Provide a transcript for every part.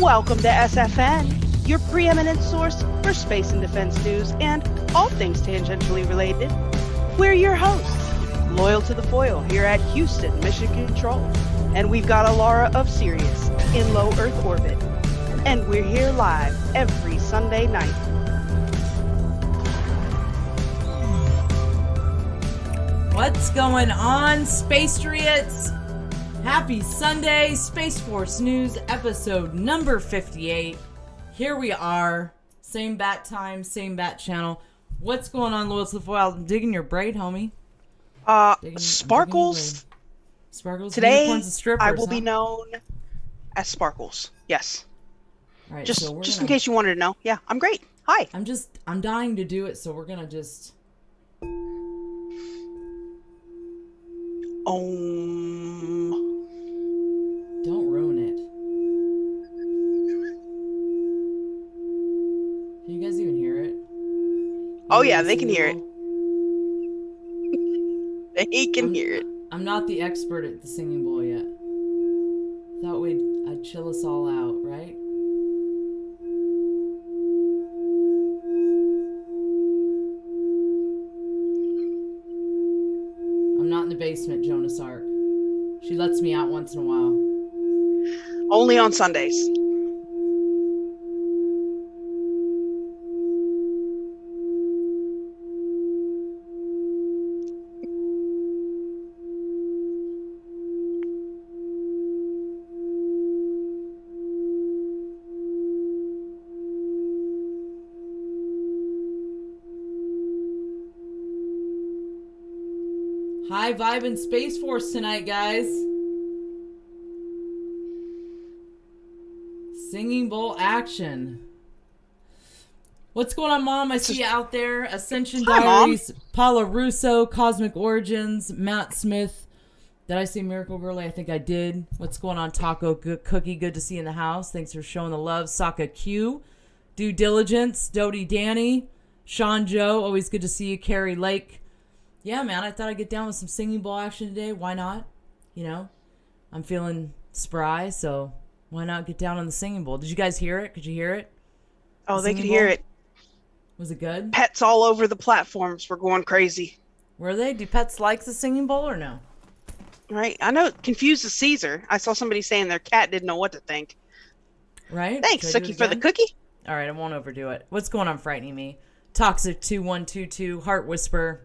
Welcome to SFN, your preeminent source for space and defense news and all things tangentially related. We're your hosts, loyal to the foil here at Houston Mission Control, and we've got Alara of Sirius in low Earth orbit, and we're here live every Sunday night. What's going on, Spacetriots? Happy Sunday, Space Force News, episode number 58. Here we are. Same bat time, same bat channel. What's going on, loyal to the foil? I'm digging your braid, homie. Sparkles. Sparkles? Today, Unicorns and strippers, I will be known as Sparkles. Yes. All right, just in case you wanted to know. Yeah, I'm great. Hi. I'm dying to do it, so we're gonna just... Don't ruin it. Can you guys even hear it? Oh yeah, they can hear it. They can hear it. I'm not the expert at the singing bowl yet. Thought I'd chill us all out, right? I'm not in the basement, Jonas Ark. She lets me out once in a while. Only on Sundays. High vibe in Space Force tonight, guys. Singing bowl action. What's going on, Mom? I see you out there. Ascension Hi, Diaries, Mom. Paula Russo, Cosmic Origins, Matt Smith. Did I say Miracle Girlie? I think I did. What's going on, Taco Cookie? Good to see you in the house. Thanks for showing the love. Saka Q, Due Diligence, Dodie Danny, Sean Joe. Always good to see you. Carrie Lake. Yeah, man, I thought I'd get down with some singing bowl action today. Why not? You know, I'm feeling spry, so why not get down on the singing bowl? Did you guys hear it? Could you hear it? Oh, they could hear it. Was it good? Pets all over the platforms were going crazy. Were they? Do pets like the singing bowl or no? Right. I know it confuses Caesar. I saw somebody saying their cat didn't know what to think. Right? Thanks, Sookie, for the cookie. All right, I won't overdo it. What's going on, Frightening Me? Toxic2122, Heart Whisper.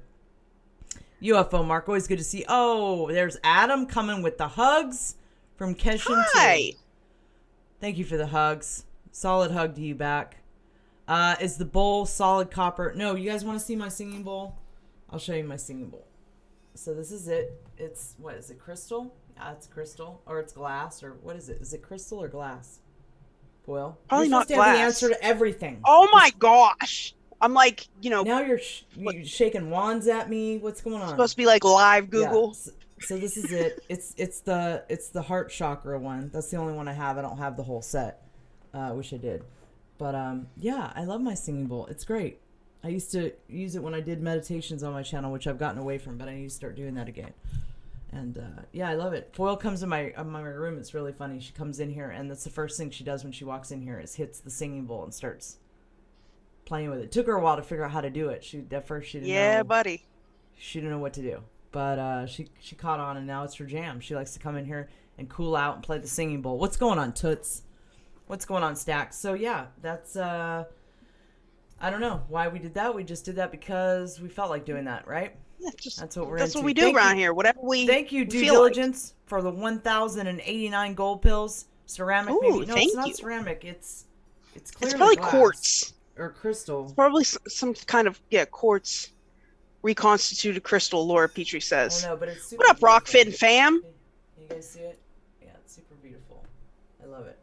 UFO Mark, always good to see. Oh, there's Adam coming with the hugs from Keshin. Hi. Thank you for the hugs. Solid hug to you back. Is the bowl solid copper? No, you guys want to see my singing bowl? I'll show you my singing bowl. So this is it. It's, what is it, crystal? Yeah, it's crystal. Or it's glass. Or what is it? Is it crystal or glass? Foil? Probably not glass. Have the answer to everything. Oh my gosh. I'm like, you know. Now you're shaking wands at me. What's going on? It's supposed to be like live Google. Yeah, so this is it. It's the heart chakra one. That's the only one I have. I don't have the whole set. Wish I did. But yeah, I love my singing bowl. It's great. I used to use it when I did meditations on my channel, which I've gotten away from, but I need to start doing that again. And yeah, I love it. Foil comes in my room. It's really funny. She comes in here, and that's the first thing she does when she walks in here is hits the singing bowl and starts playing with it. Took her a while to figure out how to do it. At first she didn't know. Yeah, buddy. She didn't know what to do. But she caught on, and now it's her jam. She likes to come in here and cool out and play the singing bowl. What's going on, Toots? What's going on, Stacks? So yeah, that's I don't know why we did that. We just did that because we felt like doing that, right? Yeah, that's what we're That's into. what we do around here. Whatever we Thank you, Due Diligence, for the 1,089 gold pills. Ceramic. Ooh, maybe. No, thank it's not you. ceramic. It's It's clearly It's probably glass quartz. or crystal. It's probably some kind of quartz reconstituted crystal. Laura Petrie I says. don't know, but it's super What up, beautiful. Rockfin fam? Can you guys see it? Yeah, it's super beautiful. I love it.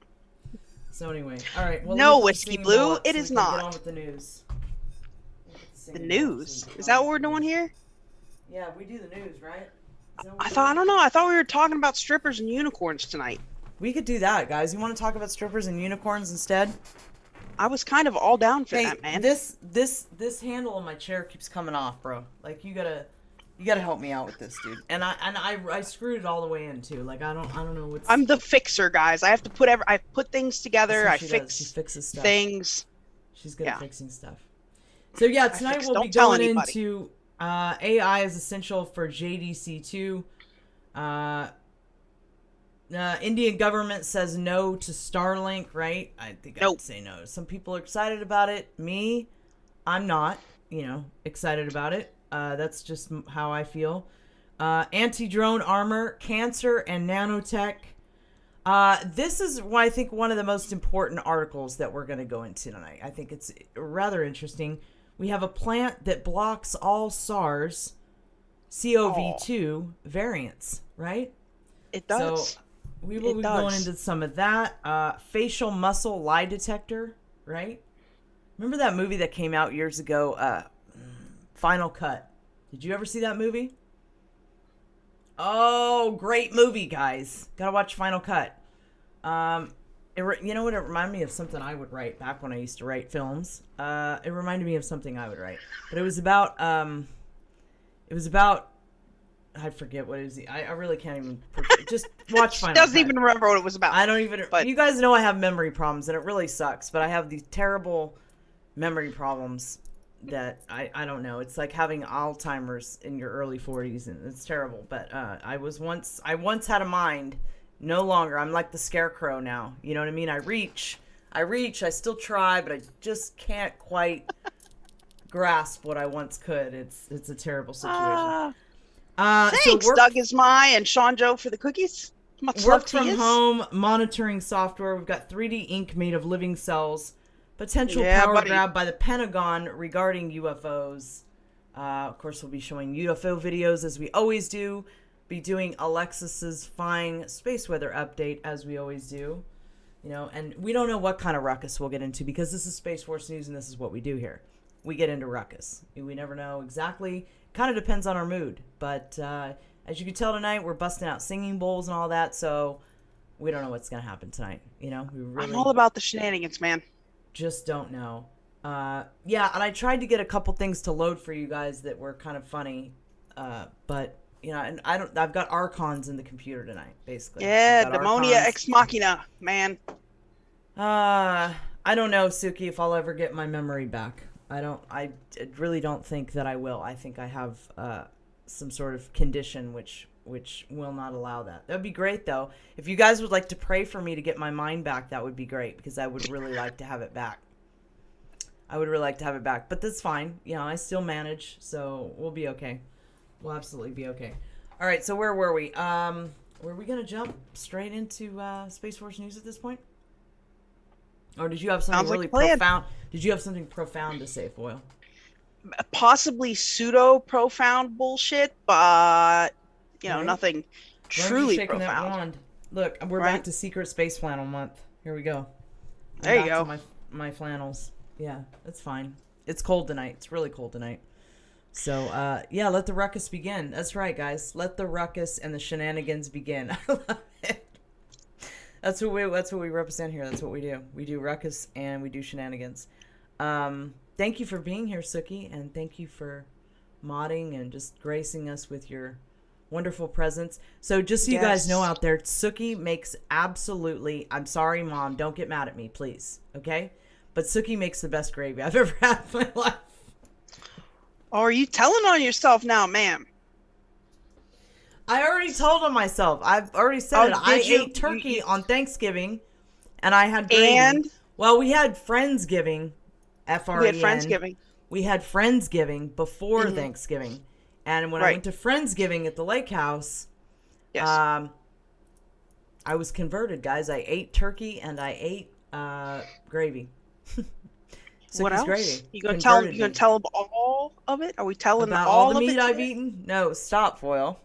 So anyway, all right. Well, No, let me put the Whiskey singing Blue, bowl up it so is we can get not. on with the news. The news. Is that what we're doing here? Yeah, we do the news, right? I don't know. I thought we were talking about strippers and unicorns tonight. We could do that, guys. You want to talk about strippers and unicorns instead? I was kind of all down for that, man. This handle on my chair keeps coming off, bro. Like you gotta help me out with this, dude. And I screwed it all the way in too. Like I don't know what's. I'm the fixer, guys. I have to I put things together. I fix She fixes stuff. Things. She's good at fixing stuff. So yeah, tonight we'll be going into AI is essential for JDC2. Indian government says no to Starlink, right? I think I'd say no. Some people are excited about it. Me, I'm not, excited about it. That's just how I feel. Anti-drone armor, cancer, and nanotech. This is, I think, one of the most important articles that we're going to go into tonight. I think it's rather interesting. We have a plant that blocks all SARS-CoV-2 variants, right? It does. So we will be going into some of that. Facial muscle lie detector, right? Remember that movie that came out years ago, Final Cut? Did you ever see that movie? Oh, great movie, guys. Gotta watch Final Cut. You know what? It reminded me of something I would write back when I used to write films. It reminded me of something I would write. But it was about, I forget what it is. I really can't even. Just watch Final Cut. Doesn't even remember what it was about. I don't even. But you guys know I have memory problems, and it really sucks. But I have these terrible memory problems that I don't know. It's like having Alzheimer's in your early 40s, and it's terrible. But I once had a mind. No longer. I'm like the scarecrow now. You know what I mean? I reach. I still try, but I just can't quite grasp what I once could. It's a terrible situation. Thanks, Doug is my and Sean Joe for the cookies. Much work from home monitoring software. We've got 3D ink made of living cells. Potential power grab by the Pentagon regarding UFOs. Of course, we'll be showing UFO videos as we always do. Be doing Alexis's fine space weather update as we always do. And we don't know what kind of ruckus we'll get into because this is Space Force News and this is what we do here. We get into ruckus. We never know exactly. Kind of depends on our mood. But as you can tell tonight, we're busting out singing bowls and all that. So we don't know what's going to happen tonight. I'm all about the shenanigans, man. Just don't know. Yeah, and I tried to get a couple things to load for you guys that were kind of funny. But, and I've got Archons in the computer tonight, basically. Yeah, Demonia Ex Machina, man. I don't know, Suki, if I'll ever get my memory back. I really don't think that I will. I think I have some sort of condition which will not allow that. That would be great, though. If you guys would like to pray for me to get my mind back, that would be great, because I would really like to have it back. But that's fine. I still manage, so we'll be okay. We'll absolutely be okay. All right, so where were we? Were we going to jump straight into Space Force News at this point? Or did you have something profound? Did you have something profound to say, Foyle? Possibly pseudo-profound bullshit, but, nothing truly profound. That wand. Look, we're back to Secret Space Flannel Month. Here we go. There you go. My flannels. Yeah, that's fine. It's cold tonight. It's really cold tonight. So, let the ruckus begin. That's right, guys. Let the ruckus and the shenanigans begin. I love it. That's what we represent here. That's what we do. We do ruckus and we do shenanigans. Thank you for being here, Suki, and thank you for modding and just gracing us with your wonderful presence. So just so you guys know out there, Suki makes absolutely, I'm sorry, Mom, don't get mad at me, please, okay? But Suki makes the best gravy I've ever had in my life. Oh, are you telling on yourself now, ma'am? I already told on myself. I've already said it. I ate turkey on Thanksgiving, and I had gravy. And? Well, we had Friendsgiving, F-R-E-N. We had Friendsgiving. We had Friendsgiving before Thanksgiving. And when I went to Friendsgiving at the lake house, I was converted, guys. I ate turkey, and I ate gravy. What Suki's else? gravy. You gonna Converted me. tell them all of it? Are we telling About all all the of meat it I've today? eaten? No, stop, Foil.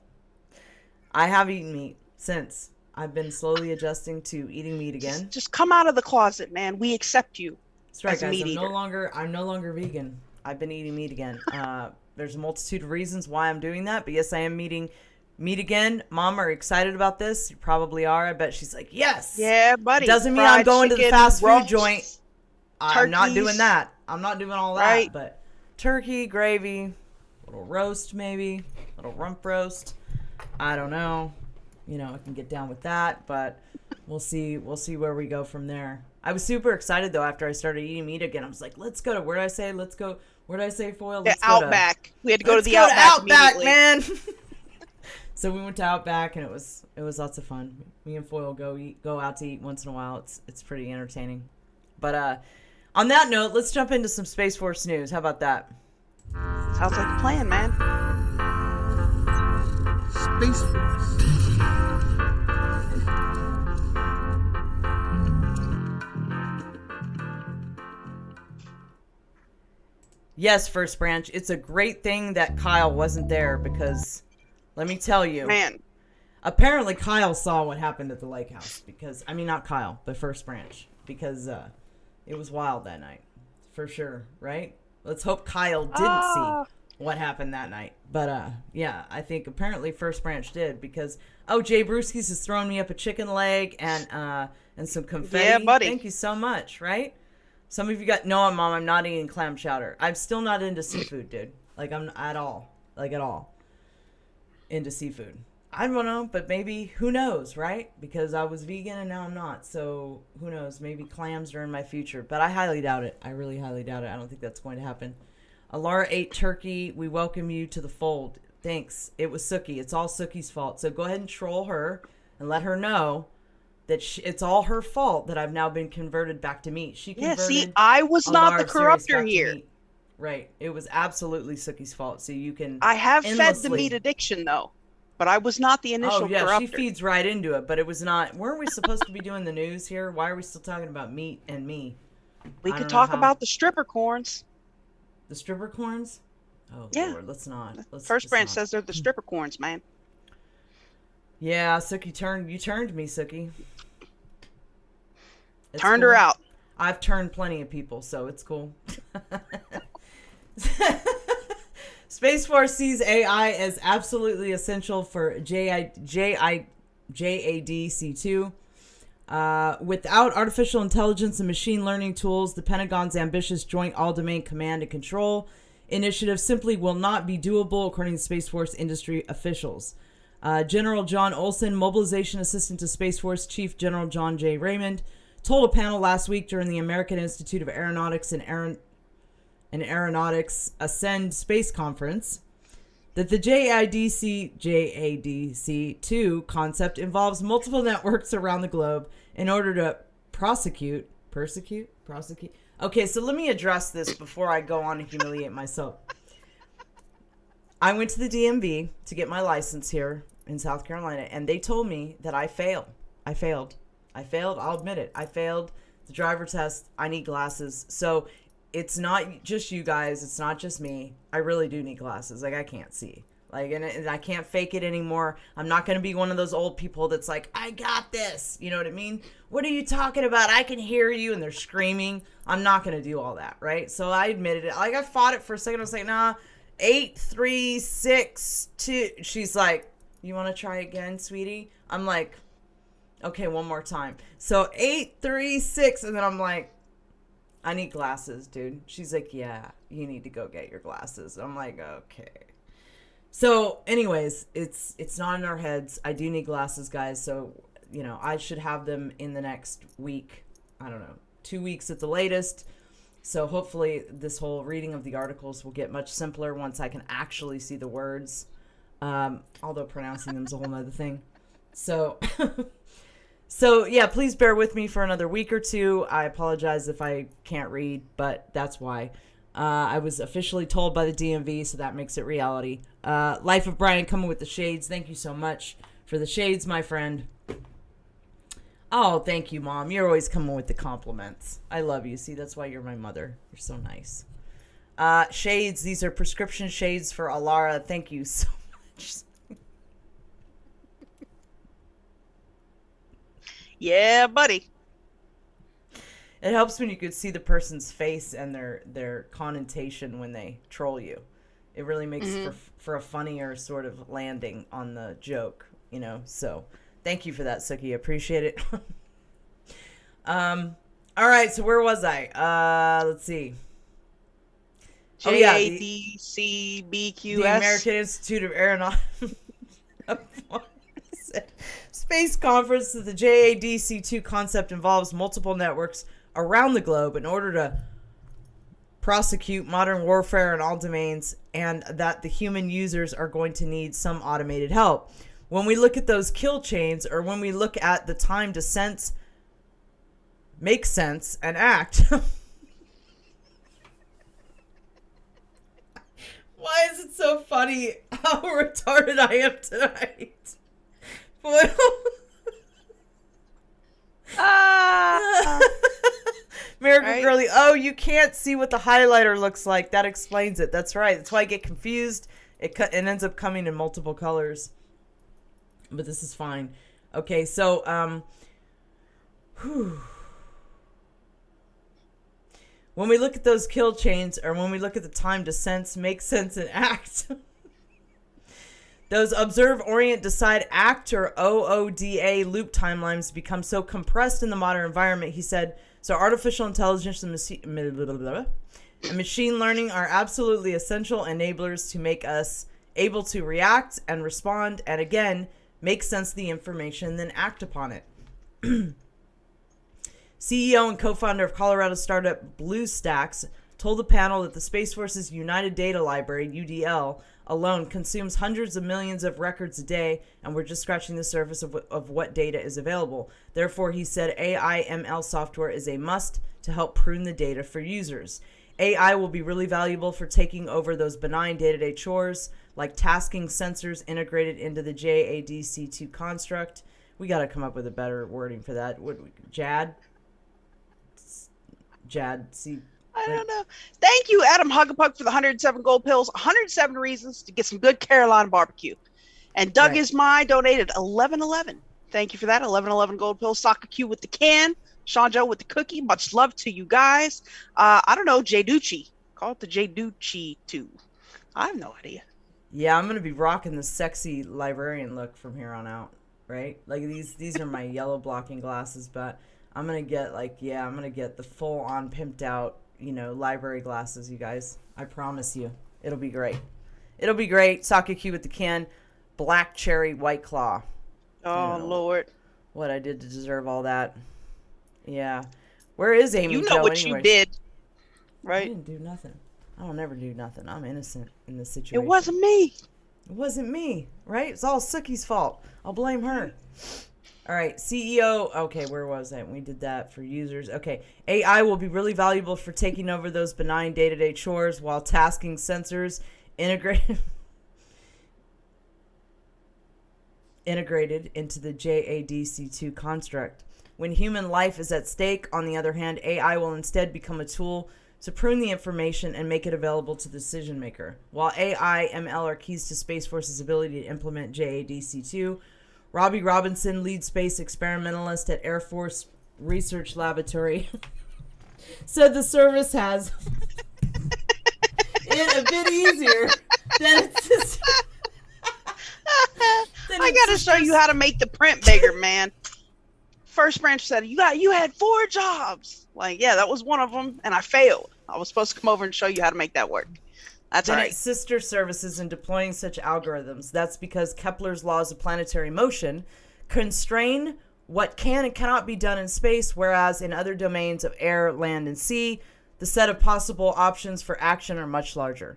I have eaten meat since. I've been slowly adjusting to eating meat again. Just come out of the closet, man. We accept you That's right, as a guys. meat I'm eater. no longer vegan. I've been eating meat again. There's a multitude of reasons why I'm doing that, but yes, I am eating meat again. Mom, are you excited about this? You probably are. I bet she's like, yes. Yeah, buddy. Doesn't mean I'm going to the fast food joint. I'm not doing turkeys. that. I'm not doing all that. Right. But turkey, gravy, little roast maybe, little rump roast. I don't know. You know, I can get down with that, but we'll see where we go from there. I was super excited though after I started eating meat again. I was like, let's go to where did I say Foil? Yeah, Let's go Outback. We had to go to let's the go Outback to Outback, immediately. man. So we went to Outback and it was lots of fun. Me and Foil go out to eat once in a while. It's pretty entertaining. But on that note, let's jump into some Space Force news. How about that? Sounds like a plan, man. Space Force. Yes, First Branch. It's a great thing that Kyle wasn't there because, let me tell you, Man, apparently Kyle saw what happened at the lake house because, I mean, not Kyle, but First Branch, because it was wild that night, for sure, right? Let's hope Kyle didn't see what happened that night. But, yeah, I think apparently First Branch did because, Jay Brewskis has thrown me up a chicken leg and some confetti. Yeah, buddy. Thank you so much, right? Some of you got, no, Mom, I'm not eating clam chowder. I'm still not into seafood, dude. Like, I'm at all into seafood. I don't know, but maybe, who knows, right? Because I was vegan and now I'm not. So, who knows? Maybe clams are in my future. But I highly doubt it. I really highly doubt it. I don't think that's going to happen. Alara ate turkey. We welcome you to the fold. Thanks. It was Suki. It's all Suki's fault. So, go ahead and troll her and let her know that it's all her fault that I've now been converted back to meat. She converted see, I was not the Alara Sirius corruptor back to here. meat. Right. It was absolutely Suki's fault. So you can I have fed the endlessly- meat addiction, though. But I was not the initial Oh, yeah, corruptor. she feeds right into it, but it was not... Weren't we supposed to be doing the news here? Why are we still talking about meat and me? We I could don't know talk how- about the stripper corns. The stripper corns? Oh, Yeah. Lord, let's not. First Branch says they're the stripper corns, man. Yeah, Suki you turned me, Suki. It's Turned cool. her out. I've turned plenty of people, so it's cool. Space Force sees AI as absolutely essential for JADC2. Without artificial intelligence and machine learning tools, the Pentagon's ambitious Joint All-Domain Command and Control initiative simply will not be doable, according to Space Force industry officials. General John Olson, Mobilization Assistant to Space Force Chief General John J. Raymond, told a panel last week during the American Institute of Aeronautics and Aeronautics Ascend Space Conference that the JADC2 concept involves multiple networks around the globe in order to prosecute. Okay, so let me address this before I go on and humiliate myself. I went to the DMV to get my license here in South Carolina, and they told me that I failed. I'll admit it. I failed the driver test. I need glasses. So it's not just you guys. It's not just me. I really do need glasses. Like, I can't see. Like, and I can't fake it anymore. I'm not going to be one of those old people that's like, I got this. You know what I mean? What are you talking about? I can hear you. And they're screaming. I'm not going to do all that, right? So I admitted it. Like, I fought it for a second. I was like, nah, 8, 3, 6, 2. She's like, you want to try again, sweetie? I'm like, okay, one more time. So 8, 3, 6. And then I'm like, I need glasses, dude. She's like, yeah, you need to go get your glasses. I'm like, okay. So anyways, it's not in our heads. I do need glasses, guys. So, you know, I should have them in the next week. I don't know, 2 weeks at the latest. So hopefully this whole reading of the articles will get much simpler once I can actually see the words. Although pronouncing them is a whole nother thing. So, so yeah, please bear with me for another week or two. I apologize if I can't read, but that's why. I was officially told by the DMV, so that makes it reality. Life of Brian coming with the shades. Thank you so much for the shades, my friend. Oh, thank you, Mom. You're always coming with the compliments. I love you. See, that's why you're my mother. You're so nice. Shades. These are prescription shades for Alara. Thank you so much. Yeah, buddy. It helps when you could see the person's face and their connotation when they troll you. It really makes for a funnier sort of landing on the joke, you know. So, thank you for that, Suki. Appreciate it. All right. So where was I? Let's see. JADCBQS. The American Institute of Aeronautics Space Conference. The JADC2 concept involves multiple networks around the globe in order to prosecute modern warfare in all domains, and that the human users are going to need some automated help. When we look at those kill chains, or when we look at the time to sense, make sense, and act. Why is it so funny how retarded I am tonight? Boy. American right. Girly, oh, you can't see what the highlighter looks like. That explains it. That's right. That's why I get confused. It ends up coming in multiple colors. But this is fine. Okay, so, when we look at those kill chains, or when we look at the time to sense, make sense, and act, those observe, orient, decide, act, or OODA loop timelines become so compressed in the modern environment, he said. So artificial intelligence and machine learning are absolutely essential enablers to make us able to react and respond, and again, make sense of the information, then act upon it. CEO and co-founder of Colorado startup BlueStacks told the panel that the Space Force's United Data Library, UDL, alone consumes hundreds of millions of records a day, and we're just scratching the surface of what data is available. Therefore, he said AI ML software is a must to help prune the data for users. AI will be really valuable for taking over those benign day-to-day chores like tasking sensors integrated into the JADC2 construct. We got to come up with a better wording for that. JAD? See. I don't know. Thank you, Adam Huggapug, for the 107 gold pills. 107 reasons to get some good Carolina barbecue. And Doug is my donated 1111. Thank you for that. 1111 gold pills. Soccer Q with the can. Sean Joe with the cookie. Much love to you guys. I don't know. Jducci. Call it the Jducci 2. I have no idea. Yeah, I'm going to be rocking the sexy librarian look from here on out, right? Like these are my yellow blocking glasses, but I'm going to get I'm going to get the full on pimped out, library glasses, you guys. I promise you. It'll be great. It'll be great. Sake Q with the can. Black cherry white claw. Oh, Lord. What I did to deserve all that. Yeah. Where is Amy? You know what you did, right? I didn't do nothing. I don't ever do nothing. I'm innocent in this situation. It wasn't me. It wasn't me, right? It's all Suki's fault. I'll blame her. All right, CEO. Okay, where was I? We did that for users. Okay, AI will be really valuable for taking over those benign day-to-day chores while tasking sensors integrated into the JADC2 construct. When human life is at stake, on the other hand, AI will instead become a tool to prune the information and make it available to the decision maker. While AI, ML are keys to Space Force's ability to implement JADC2, Robbie Robinson, lead space experimentalist at Air Force Research Laboratory, said the service has it a bit easier than its I got to show you how to make the print bigger, man. First branch said, you had 4 jobs. Like, yeah, that was one of them, and I failed. I was supposed to come over and show you how to make that work. That's all right. Its sister services in deploying such algorithms. That's because Kepler's laws of planetary motion constrain what can and cannot be done in space, whereas in other domains of air, land, and sea, the set of possible options for action are much larger.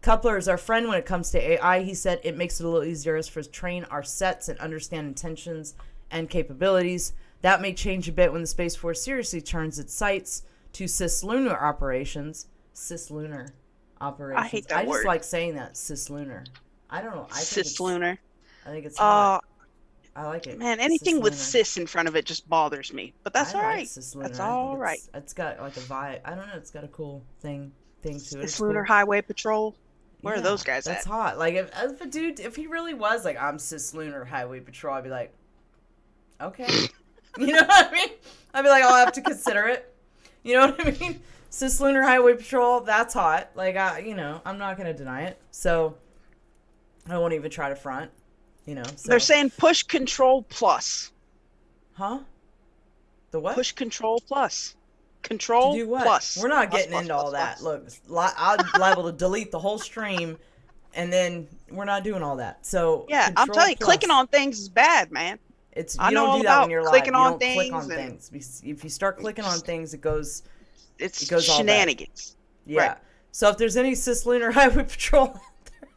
Kepler is our friend when it comes to AI. He said it makes it a little easier for us to train our sets and understand intentions and capabilities. That may change a bit when the Space Force seriously turns its sights to cislunar operations. Cislunar operations. I hate that word. I just like saying that, cislunar. I don't know. Cislunar. I think it's hot. I like it. Man, anything with Cislunar. cis in front of it just bothers me. But that's I all like right. Cislunar. That's I all think right. it's got like a vibe. I don't know. It's got a cool thing to it. It's Cislunar cool. Highway Patrol. Where are Yeah, those guys that's at? hot. Like if a dude, if he really was like, I'm Cislunar Highway Patrol, I'd be like, okay. You know what I mean? I'd be like, I'll have to consider it. You know what I mean? Cislunar Highway Patrol, that's hot. Like, I'm not gonna deny it. So I won't even try to front. So. They're saying push control plus. Huh? The what? Push control plus. Control to do what? plus. We're not Plus, getting plus, into plus, all that. plus. Look, I'm liable to delete the whole stream, and then we're not doing all that. So Yeah, I'm Control telling you, plus. clicking on things is bad, man. You don't do that when you're live. Clicking You on don't click on things things. If you start clicking on things, it goes It's all bad. shenanigans. Yeah. Right. So if there's any Cislunar Highway Patrol out there,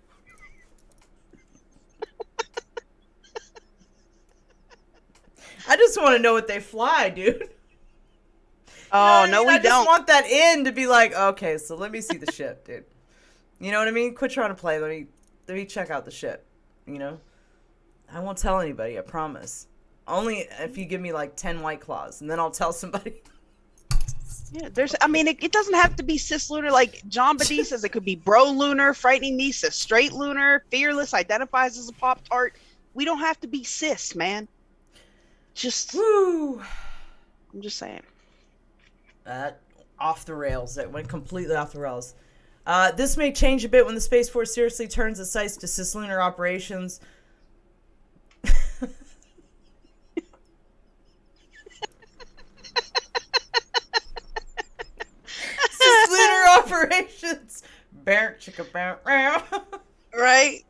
I just want to know what they fly, dude. Oh, no, we I just don't. want that in to be like, okay, so let me see the ship, dude. You know what I mean? Quit trying to play. Let me check out the ship. I won't tell anybody, I promise. Only if you give me like 10 White Claws, and then I'll tell somebody. Yeah, it doesn't have to be cislunar. Like John Badee says, it could be bro lunar, frightening me says straight lunar, fearless identifies as a Pop-Tart. We don't have to be cis, man. Woo! I'm just saying. Off the rails. It went completely off the rails. This may change a bit when the Space Force seriously turns its sights to cislunar operations. Cislunar operations. Bear chicka bear. Right?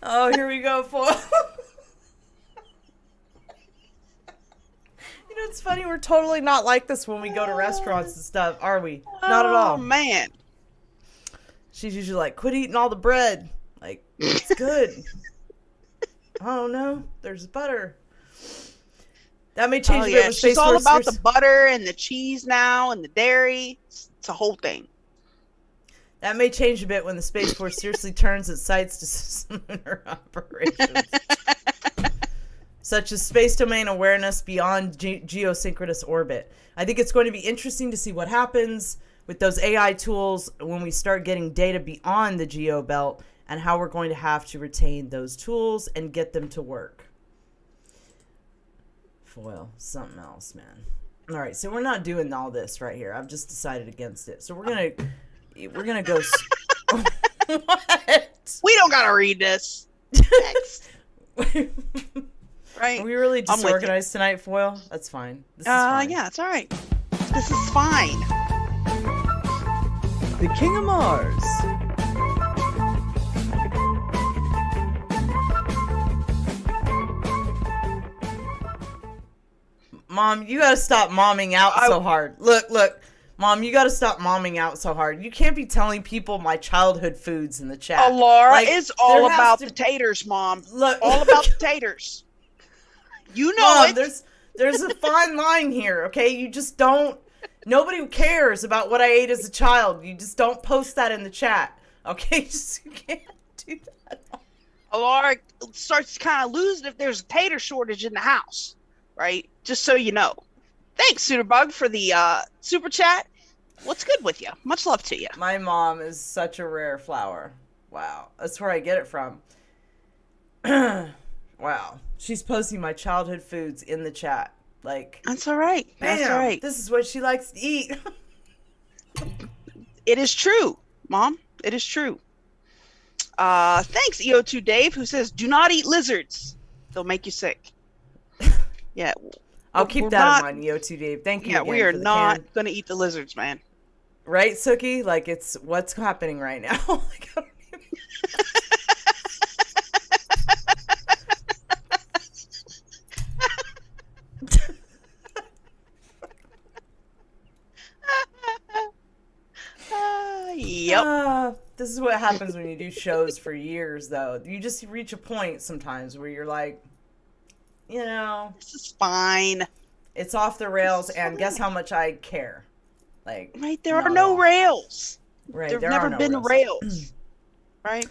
Oh, here we go, foil. It's funny, we're totally not like this when we go to restaurants and stuff, are we? Not at all. Oh, man. She's usually like, quit eating all the bread. Like, it's good. Oh, no, there's butter. That may change a bit with Space She's all Force. about the butter and the cheese now and the dairy. It's a whole thing. That may change a bit when the Space Force seriously turns its sights to cislunar operations. Such as space domain awareness beyond geosynchronous orbit. I think it's going to be interesting to see what happens with those AI tools when we start getting data beyond the geo belt, and how we're going to have to retain those tools and get them to work. Foil, something else, man. All right, so we're not doing all this right here. I've just decided against it. So we're gonna go. What? We don't gotta read this. Next. Right? Are we really disorganized tonight, Foil? That's fine. This is fine. Yeah, it's all right. This is fine. The King of Mars. Mom, you gotta stop momming out so hard. Look. Mom, you gotta stop momming out so hard. You can't be telling people my childhood foods in the chat. Alara is all about the taters, Mom. Look, all about the taters. You know Mom, it. There's a fine line here, okay? You just don't. Nobody cares about what I ate as a child. You just don't post that in the chat, okay? You can't do that. Alara starts kind of losing if there's a tater shortage in the house, right? Just so you know. Thanks, Sooterbug, for the super chat. What's good with you? Much love to you. My mom is such a rare flower. Wow. That's where I get it from. Wow. She's posting my childhood foods in the chat. Like, that's all right. That's all right. This is what she likes to eat. It is true, Mom. It is true. Thanks, EO2 Dave, who says, do not eat lizards. They'll make you sick. Yeah. I'll keep that in mind, EO2 Dave. Thank you. Yeah, we are not going to eat the lizards, man. Right, Suki? Like, it's what's happening right now. Like, I don't even... Yep. This is what happens when you do shows for years, though. You just reach a point sometimes where you're like, this is fine. It's off the rails, and guess how much I care. Like, right, there are no rails. Right, There've never been rails. Right.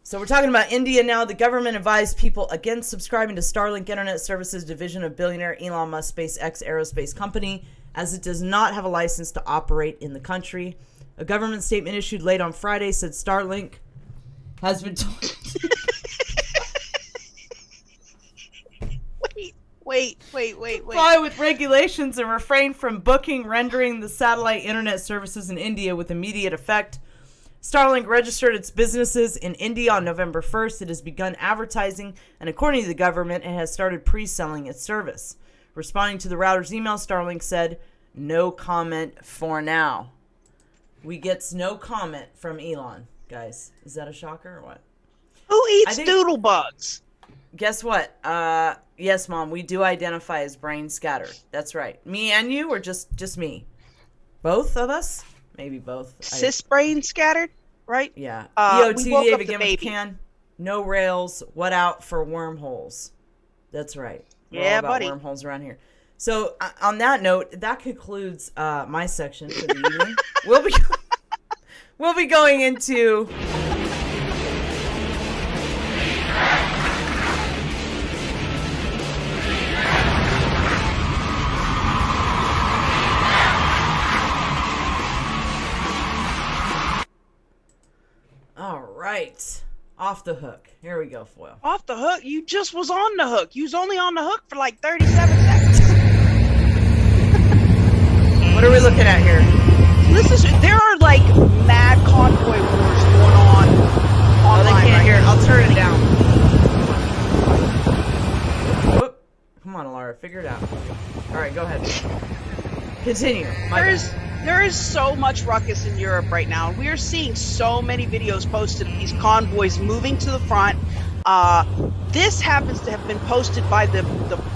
So we're talking about India now. The government advised people against subscribing to Starlink Internet Services division of billionaire Elon Musk SpaceX aerospace company, as it does not have a license to operate in the country. A government statement issued late on Friday said Starlink has been told... Wait. Comply with regulations and refrain from booking, rendering the satellite internet services in India with immediate effect. Starlink registered its businesses in India on November 1st. It has begun advertising, and according to the government, it has started pre-selling its service. Responding to the router's email, Starlink said, "No comment for now." We gets no comment from Elon, guys. Is that a shocker or what? Who eats doodle bugs? Guess what? Yes, Mom, we do identify as brain scattered. That's right. Me and you, or just me? Both of us? Maybe both. Cis brain scattered, right? Yeah. We woke up the baby. Can. No rails. What out for wormholes? That's right. We're all about buddy. Wormholes around here. So on that note, that concludes my section for the evening. We'll be going into. All right. Off the hook. Here we go, Foil. Off the hook? You just was on the hook. You was only on the hook for like 37 seconds. What are we looking at here? There are like mad convoy wars going on online. They can't hear it. Now. I'll turn it down. Whoop. Come on, Alara. Figure it out. All right, go ahead. Continue. There is so much ruckus in Europe right now. We are seeing so many videos posted of these convoys moving to the front. This happens to have been posted by the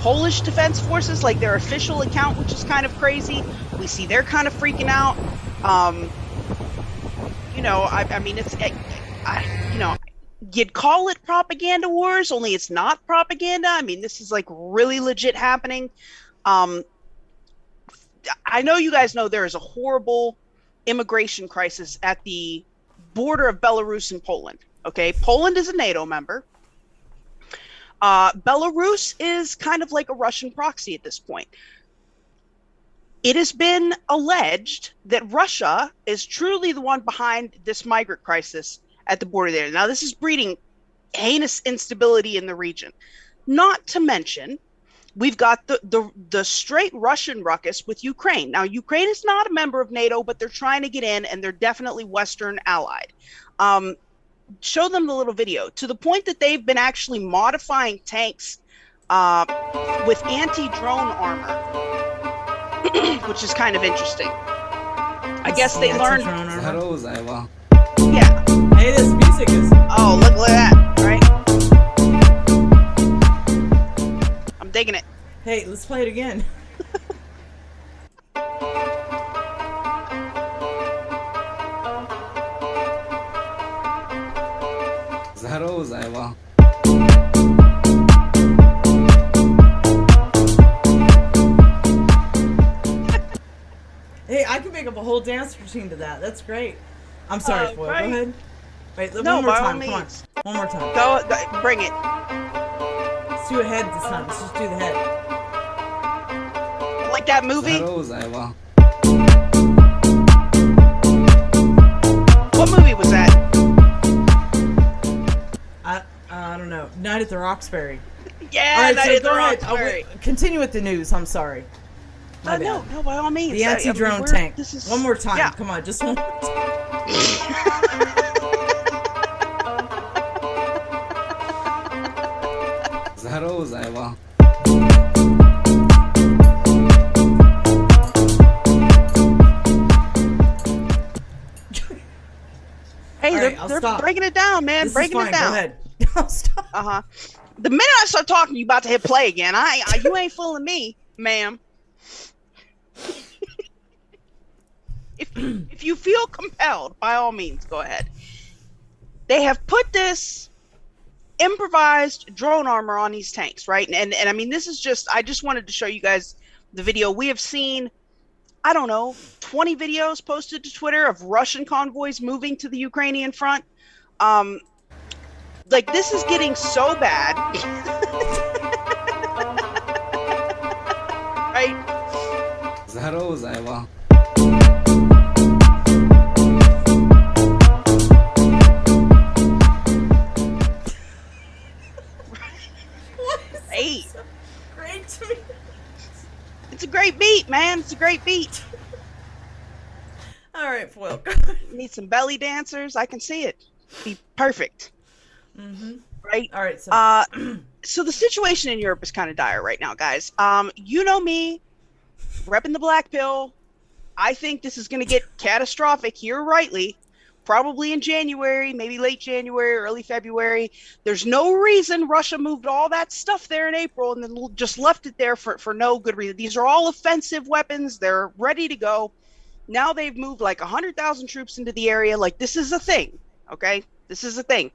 Polish Defense Forces, like their official account, which is kind of crazy. We see they're kind of freaking out. I mean, you'd call it propaganda wars, only it's not propaganda. I mean, this is like really legit happening. I know you guys know there is a horrible immigration crisis at the border of Belarus and Poland. Okay, Poland is a NATO member. Belarus is kind of like a Russian proxy at this point. It has been alleged that Russia is truly the one behind this migrant crisis at the border there. Now, this is breeding heinous instability in the region. Not to mention, we've got the straight Russian ruckus with Ukraine. Now, Ukraine is not a member of NATO, but they're trying to get in, and they're definitely Western allied. Show them the little video, to the point that they've been actually modifying tanks with anti-drone armor, which is kind of interesting. I guess they learned. Yeah. Hey, this music is. Oh, look at that, right? I'm digging it. Hey, let's play it again. Hey, I can make up a whole dance routine to that. That's great. I'm sorry, Foil. Right. Go ahead. Wait, No, one more by all time. Come on. means. One more time. Go, bring it. Let's do a head this time. Let's just do the head. Like that movie? What movie was that? I don't know. Night at the Roxbury. Yeah, All right, Night so at the go ahead. Roxbury. Continue with the news. I'm sorry. My bad. No, by all means. The anti-drone tank. This is, one more time. Yeah. Come on, just one more time. Hey, All right, they're stop. breaking it down, man. This breaking is fine. it down. Go ahead. I'll stop. The minute I start talking, you about to hit play again. You ain't fooling me, ma'am. If you feel compelled, by all means, go ahead. They have put this improvised drone armor on these tanks, right? And I mean, this is just, I just wanted to show you guys the video. We have seen, I don't know, 20 videos posted to Twitter of Russian convoys moving to the Ukrainian front. Like, this is getting so bad. Right? Здорово, Зайва. Hey, So great to me. it's a great beat, man. It's a great beat. All right, Foil. Need some belly dancers. I can see it. Be perfect. Mm-hmm. Right? All right, so So the situation in Europe is kind of dire right now, guys. You know me, repping the black pill. I think this is going to get catastrophic here, rightly, probably in January, maybe late January, early February. There's no reason Russia moved all that stuff there in April and then just left it there for no good reason. These are all offensive weapons. They're ready to go. Now they've moved like 100,000 troops into the area. Like, this is a thing, okay? This is a thing.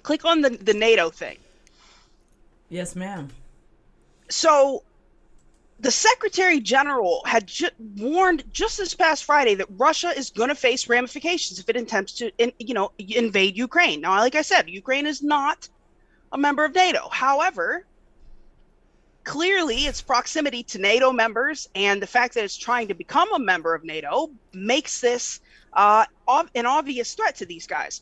Click on the NATO thing. yes, ma'am. So the Secretary General had warned just this past Friday that Russia is going to face ramifications if it attempts to, invade Ukraine. Now, like I said, Ukraine is not a member of NATO. However, clearly its proximity to NATO members and the fact that it's trying to become a member of NATO makes this an obvious threat to these guys.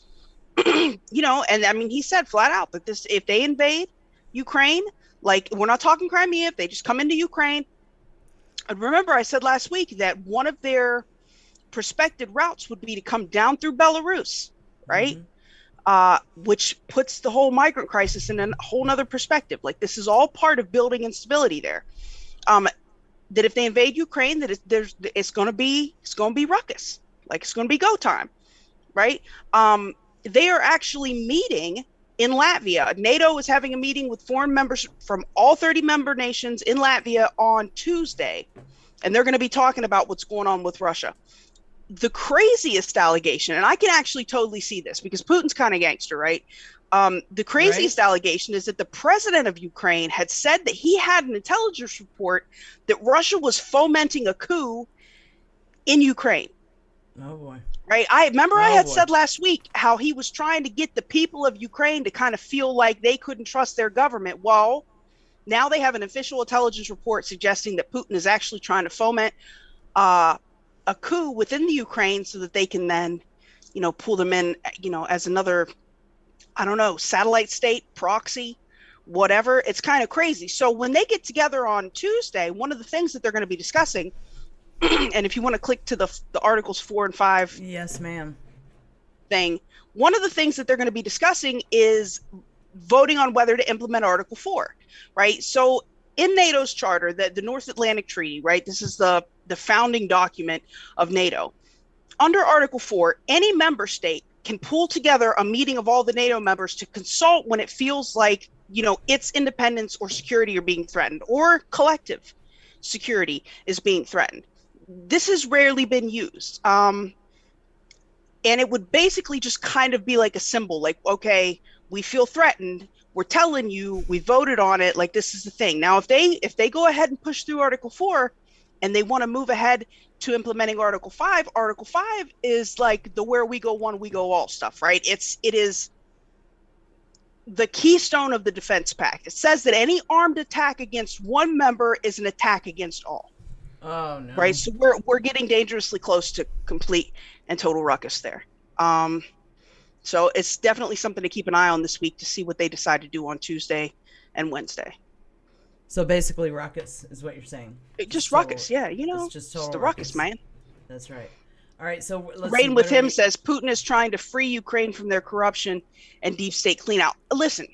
And I mean, he said flat out that if they invade Ukraine, like, we're not talking Crimea, if they just come into Ukraine. And remember, I said last week that one of their prospected routes would be to come down through Belarus, right? Which puts the whole migrant crisis in a whole nother perspective. Like, this is all part of building instability there. That if they invade Ukraine, that it's going to be ruckus. Like, it's going to be go time, right? They are actually meeting in Latvia. NATO is having a meeting with foreign members from all 30 member nations in Latvia on Tuesday, and they're going to be talking about what's going on with Russia. The craziest allegation, and I can actually totally see this because Putin's kind of gangster, right? The craziest allegation is that the president of Ukraine had said that he had an intelligence report that Russia was fomenting a coup in Ukraine. Oh, boy. Right. I had said last week how he was trying to get the people of Ukraine to kind of feel like they couldn't trust their government. Well, now they have an official intelligence report suggesting that Putin is actually trying to foment a coup within the Ukraine so that they can then, pull them in, as another, I don't know, satellite state, proxy, whatever. It's kind of crazy. So when they get together on Tuesday, one of the things that they're going to be discussing, and if you want to click to the articles 4 and 5, yes, ma'am, thing, one of the things that they're going to be discussing is voting on whether to implement Article 4, right? So in NATO's charter, the North Atlantic Treaty, right? This is the founding document of NATO. Under Article 4, any member state can pull together a meeting of all the NATO members to consult when it feels like, its independence or security are being threatened, or collective security is being threatened. This has rarely been used. And it would basically just kind of be like a symbol, like, okay, we feel threatened. We're telling you, we voted on it. Like, this is the thing. Now, if they go ahead and push through Article 4 and they want to move ahead to implementing Article 5 is like the where we go one, we go all stuff, right? It is the keystone of the defense pact. It says that any armed attack against one member is an attack against all. Oh, no. Right. So we're getting dangerously close to complete and total ruckus there. So it's definitely something to keep an eye on this week to see what they decide to do on Tuesday and Wednesday. So basically ruckus is what you're saying. Just ruckus. Yeah. It's just the ruckus, man. That's right. All right. So let's Rain with him says Putin is trying to free Ukraine from their corruption and deep state clean out. Listen,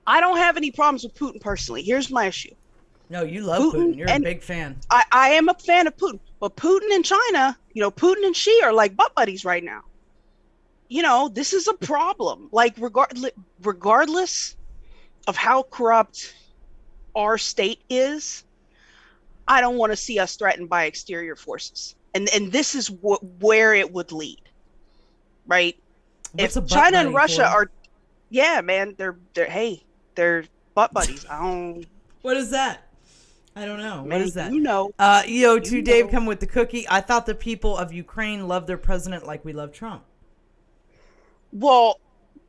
I don't have any problems with Putin personally. Here's my issue. No, you love Putin. You're a big fan. I am a fan of Putin. But Putin and China, Putin and Xi are like butt buddies right now. This is a problem. Like, regardless of how corrupt our state is, I don't want to see us threatened by exterior forces. And this is where it would lead. Right? What's if China and Russia are, yeah, man, they're butt buddies. What is that? I don't know. What is that? Dave come with the cookie. I thought the people of Ukraine love their president like we love Trump. Well,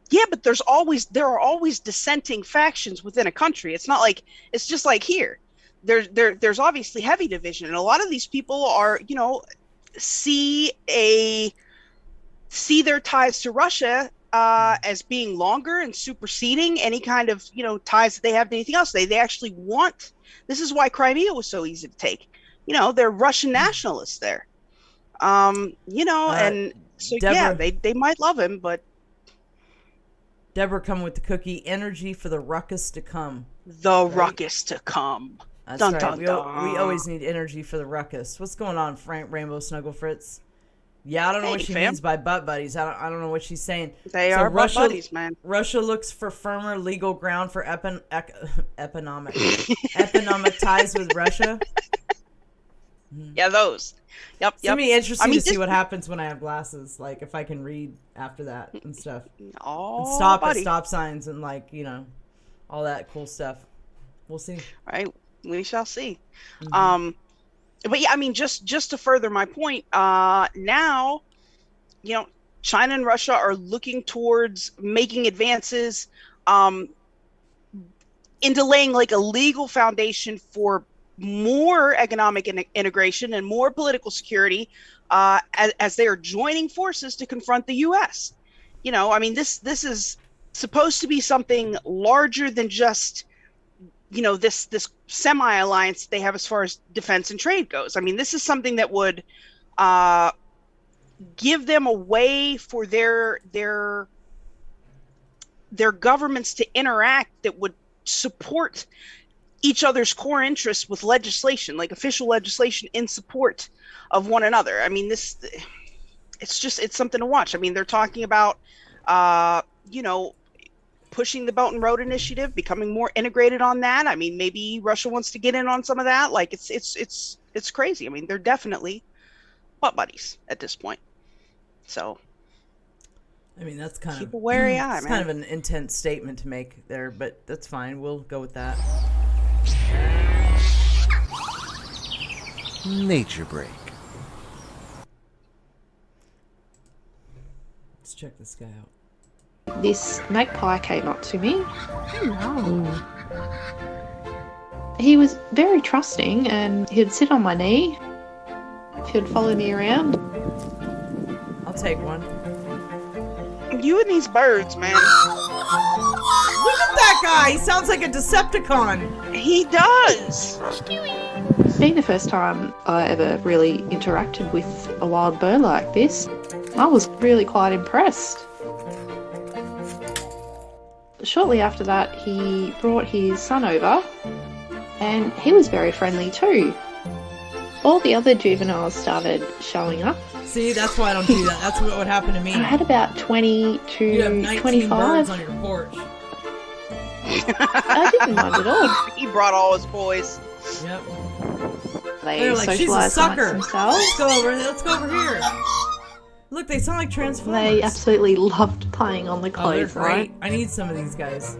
yeah, but there are always dissenting factions within a country. It's not like it's just like here. There's obviously heavy division, and a lot of these people are, see a see their ties to Russia as being longer and superseding any kind of ties that they have to anything else. They actually want. This is why Crimea was so easy to take. They're Russian nationalists there. And so yeah, Deborah, they might love him, but Deborah coming with the cookie. Energy for the ruckus to come. the ruckus to come. That's Dun, right. dun, We dun. always need energy for the ruckus. What's going on, Frank Rainbow Snuggle Fritz? Yeah, I don't know Hey, what she fam. means by butt buddies. I don't know what she's saying. They So are butt buddies, man. Russia looks for firmer legal ground for economic ties with Russia. Yeah, those. Yep, It's gonna be interesting to see this- what happens when I have glasses. Like if I can read after that and stuff, Oh, and stop buddy. at stop signs and all that cool stuff. We'll see. Right, we shall see. But yeah, I mean, just to further my point, now, China and Russia are looking towards making advances into laying like a legal foundation for more economic integration and more political security as they are joining forces to confront the U.S. I mean, this is supposed to be something larger than just this semi-alliance they have as far as defense and trade goes. I mean, this is something that would give them a way for their governments to interact that would support each other's core interests with legislation, like official legislation in support of one another. I mean, it's something to watch. I mean, they're talking about pushing the Belt and Road Initiative, becoming more integrated on that. I mean, maybe Russia wants to get in on some of that. Like it's crazy. I mean, they're definitely butt buddies at this point. So I mean, that's kind keep of a wary eye, it's man. kind of an intense statement to make there, but that's fine. We'll go with that. Nature break. Let's check this guy out. This magpie came up to me. Hello. He was very trusting and he'd sit on my knee. He'd follow me around. I'll take one. You and these birds, man. Look at that guy! He sounds like a Decepticon. He does. Being the first time I ever really interacted with a wild bird like this, I was really quite impressed. Shortly after that, he brought his son over, and he was very friendly too. All the other juveniles started showing up. See, that's why I don't do that. That's what would happen to me. I had about 20 You have to 19 25. birds on your porch. I didn't mind at all. He brought all his boys. Yep. They They're like, she's a socialised amongst sucker. themselves. Let's go over here. Look, they sound like Transformers. They absolutely loved playing on the Oh, they're clothes, great. right? I need some of these guys.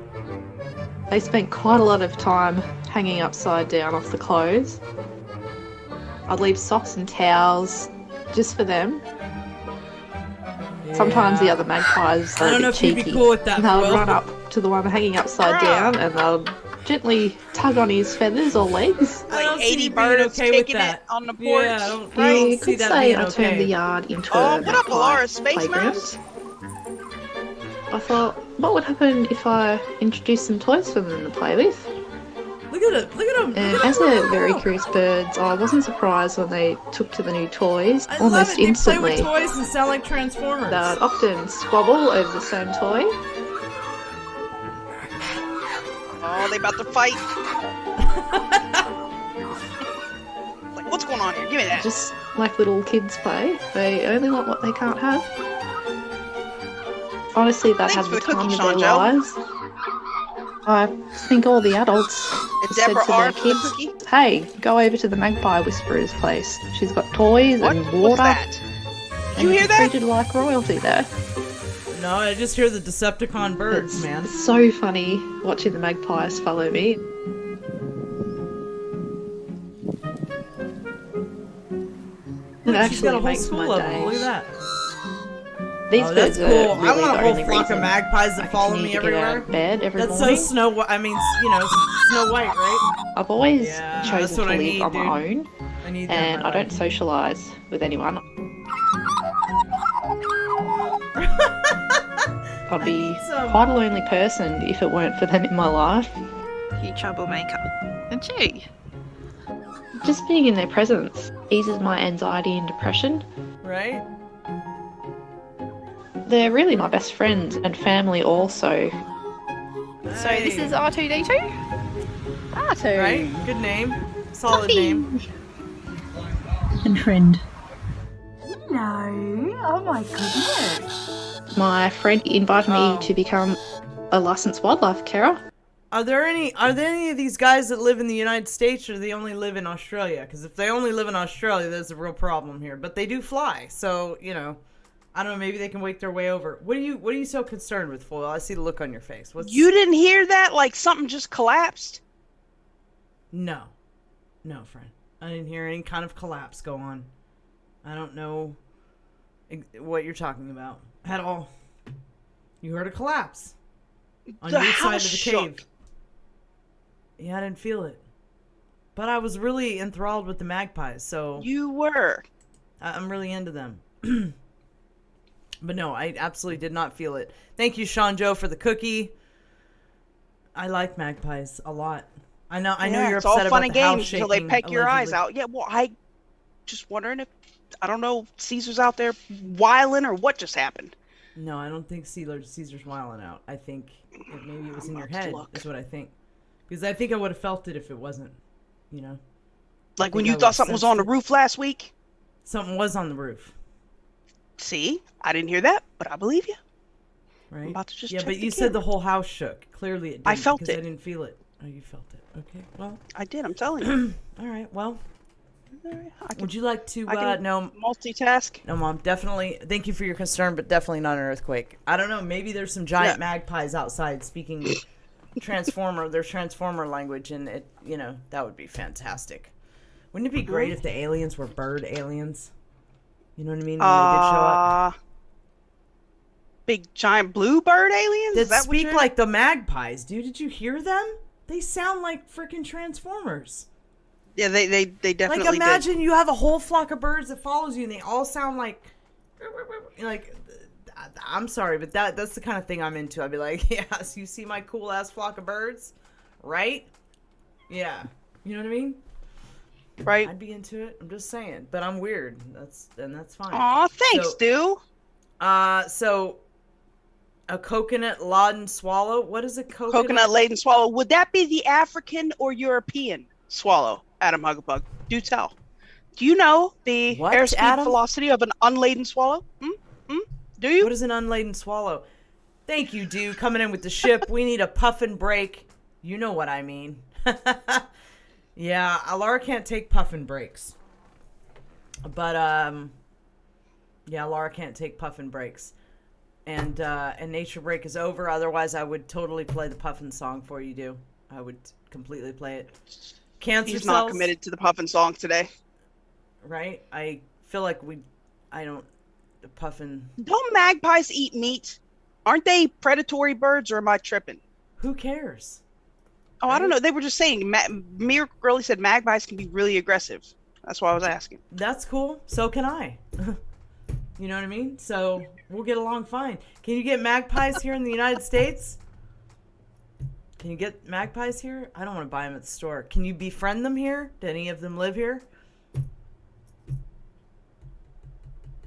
They spent quite a lot of time hanging upside down off the clothes. I'd leave socks and towels just for them. Sometimes the other magpies I are a don't know bit if you'd cheeky. be cool with that, And they'll Will. run up to the one hanging upside down and they'll gently tug on his feathers or legs. I don't Like see 80 you being birds okay with taking that. it on the porch. Yeah, I don't You see could that say being I turned the okay. yard into Oh, a what up, magpie Alara? Space playground. Mouse? I thought, what would happen if I introduced some toys for them to play with? Look at it. Look at them. And as they're very curious birds, I wasn't surprised when they took to the new toys I love almost it. They play instantly. with toys and sound like Transformers. They'd often squabble over the same toy. Oh, they about to fight. Like, what's going on here? Give me that. Just like little kids play. They only want what they can't have. Honestly, they Thanks have for the the cookie, time of their Sean Joe. lives. I think all the adults And said Deborah to R their for the kids, cookie? hey, go over to the Magpie Whisperer's place. She's got toys What and was water. that? And you hear you're that? treated like royalty there. No, I just hear the Decepticon birds, It's man. so funny watching the magpies follow me. It Look, she's got actually a whole makes school my of them. day. Look at that. These Oh, that's birds cool. are really I want a the whole only flock of reason magpies I that follow continue me to get out everywhere. of bed every That's morning. so Snow White, right? I've always Yeah, that's chosen what to I live need, on dude. my own, I need that in and my I don't life. socialise with anyone. I'd be quite a lonely person if it weren't for them in my life. You troublemaker. And you? Just being in their presence eases my anxiety and depression. Right? They're really my best friends and family also. So this is R2D2? R2. Right? Good name. Solid Puffy. name. And friend. No. Oh my goodness. My friend invited Oh. me to become a licensed wildlife carer. Are there any of these guys that live in the United States, or do they only live in Australia? Because if they only live in Australia, there's a real problem here. But they do fly, so I don't know. Maybe they can wake their way over. What are you so concerned with, Foyle? I see the look on your face. You didn't hear that? Like something just collapsed? No, friend. I didn't hear any kind of collapse go on. I don't know what you're talking about at all. You heard a collapse on your side of the cave. Yeah, I didn't feel it. But I was really enthralled with the magpies, so... You were. I'm really into them. But no, I absolutely did not feel it. Thank you, Sean Joe, for the cookie. I like magpies a lot. I know you're it's all upset fun about and the house games shaking, until they peck your eyes allegedly. out. Yeah, well, I just wondering if, I don't know, Caesar's out there whiling or what just happened. No, I don't think Caesar's wilding out. I think maybe it was in your about to head, look. is what I think. Because I think I would have felt it if it wasn't, Like when think you I thought would've something was on the sensed it. roof last week? Something was on the roof, See? I didn't hear that, but I believe you. right? I'm about to just yeah, check but the you said the camera. whole house shook. Clearly it didn't. I felt because it. I didn't feel it. Oh, you felt it. Okay, well. I did, I'm telling you. All right, well. I can, Would you like to, I can no, multitask. no, Mom, definitely, thank you for your concern, but definitely not an earthquake. I don't know, maybe there's some giant Yeah. magpies outside speaking their transformer language, and it, that would be fantastic. Wouldn't it be great if the aliens were bird aliens? You know what I mean? When they did show up. Big giant bluebird aliens? That Is that what speak you're... like the magpies, dude. Did you hear them? They sound like freaking transformers. Yeah, they definitely Like, imagine you have a whole flock of birds that follows you, and they all sound like, I'm sorry, but that's the kind of thing I'm into. I'd be like, yes, you see my cool ass flock of birds, right? Yeah, you know what I mean? did. Right? I'd be into it. I'm just saying, but I'm weird. That's fine. Aw, thanks, Stu. So a coconut laden swallow. What is a Coconut laden swallow. Would that be the African or European swallow, Adam Huggabug? Do tell. Do you know the What, airspeed Adam? velocity of an unladen swallow? Do you? What is an unladen swallow? Thank you, dude. Coming in with the ship. We need a puffin break. You know what I mean. Yeah, Alara can't take puffin breaks. But, yeah, Alara can't take puffin breaks. And Nature Break is over. Otherwise, I would totally play the puffin song for you, do. I would completely play it. Cancer He's cells. not committed to the puffin song today. Right? I feel like the puffin. Don't magpies eat meat? Aren't they predatory birds, or am I tripping? Who cares? Oh, I don't know. They were just saying. Mir Gurley said magpies can be really aggressive. That's why I was asking. That's cool. So can I. You know what I mean? So we'll get along fine. Can you get magpies here in the United States? Can you get magpies here? I don't want to buy them at the store. Can you befriend them here? Do any of them live here?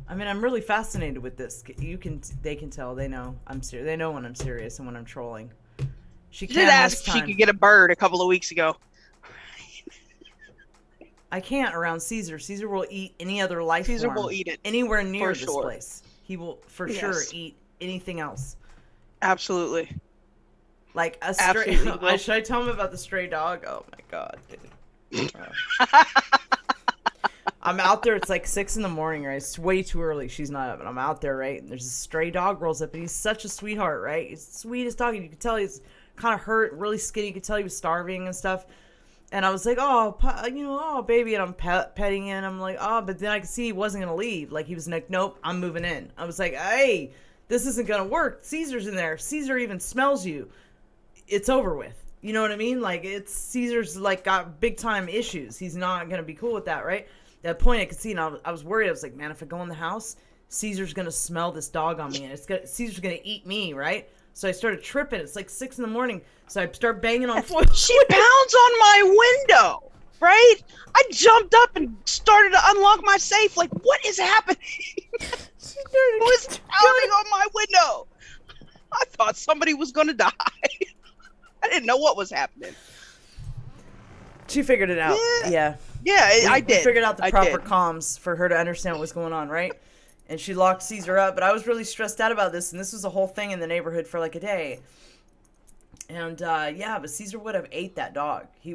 I mean, I'm really fascinated with this. They can tell. They know I'm serious. They know when I'm serious and when I'm trolling. She She can did ask this if she time. could get a bird a couple of weeks ago. I can't around Caesar. Caesar will eat any other life Caesar form will eat it. anywhere near For this sure. place. He will for Yes. sure eat anything else. Absolutely. Like a stray. Absolutely will. Should I tell him about the stray dog? Oh my god, dude. I'm out there. It's like 6 a.m, right? It's way too early. She's not up, and I'm out there, right? And there's a stray dog rolls up, and he's such a sweetheart, right? He's the sweetest dog. And you can tell he's kind of hurt, really skinny. You can tell he was starving and stuff. And I was like, oh, baby. And I'm petting him. And I'm like, oh, but then I could see he wasn't going to leave. Like, he was like, nope, I'm moving in. I was like, hey, this isn't going to work. Caesar's in there. Caesar even smells you. It's over with. You know what I mean? Like, Caesar's, like, got big-time issues. He's not going to be cool with that, right? At that point, I could see, and I was worried. I was like, man, if I go in the house, Caesar's going to smell this dog on me. And Caesar's going to eat me, right? So I started tripping. It's like 6 a.m. So I start banging on foil. She pounds on my window, right? I jumped up and started to unlock my safe. Like, what is happening? Who is pounding on my window? I thought somebody was going to die. I didn't know what was happening. She figured it out. Yeah. I did. We figured out the proper comms for her to understand what was going on, right? And she locked Caesar up. But I was really stressed out about this, and this was a whole thing in the neighborhood for like a day. And but Caesar would have ate that dog. He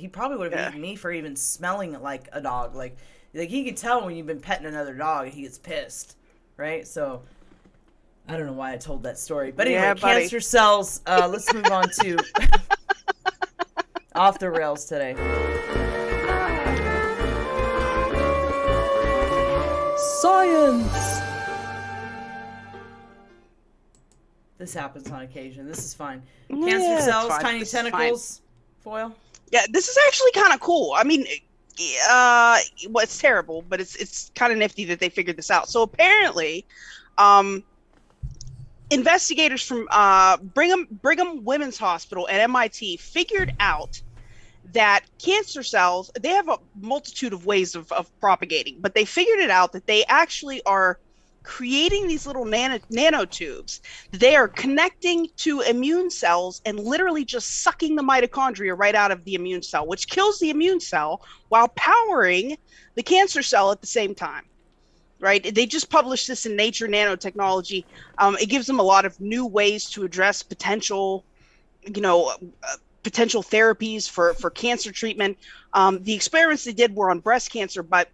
probably would have eaten me for even smelling like a dog. Like he could tell when you've been petting another dog, and he gets pissed, right? So I don't know why I told that story, but anyway, cancer cells. Let's move on to off the rails today. Science. This happens on occasion. This is fine. Cancer cells, tiny tentacles, foil. Yeah, this is actually kind of cool. I mean, it's terrible, but it's kind of nifty that they figured this out. So apparently, investigators from Brigham Women's Hospital at MIT figured out that cancer cells, they have a multitude of ways of propagating, but they figured it out that they actually are creating these little nanotubes. They are connecting to immune cells and literally just sucking the mitochondria right out of the immune cell, which kills the immune cell while powering the cancer cell at the same time. Right? They just published this in Nature Nanotechnology. It gives them a lot of new ways to address potential therapies for cancer treatment. The experiments they did were on breast cancer, but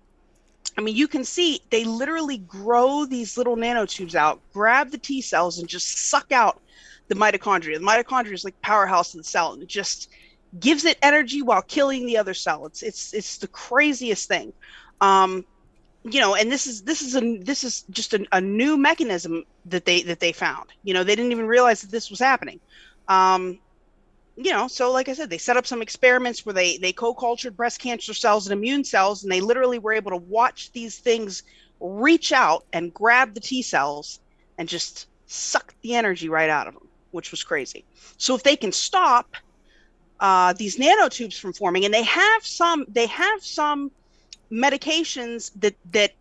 I mean, you can see they literally grow these little nanotubes out, grab the T cells, and just suck out the mitochondria. The mitochondria is like powerhouse of the cell, and it just gives it energy while killing the other cell. It's the craziest thing. And this is just a new mechanism that they found. They didn't even realize that this was happening. So like I said, they set up some experiments where they co-cultured breast cancer cells and immune cells, and they literally were able to watch these things reach out and grab the T cells and just suck the energy right out of them, which was crazy. So if they can stop these nanotubes from forming, and they have some medications that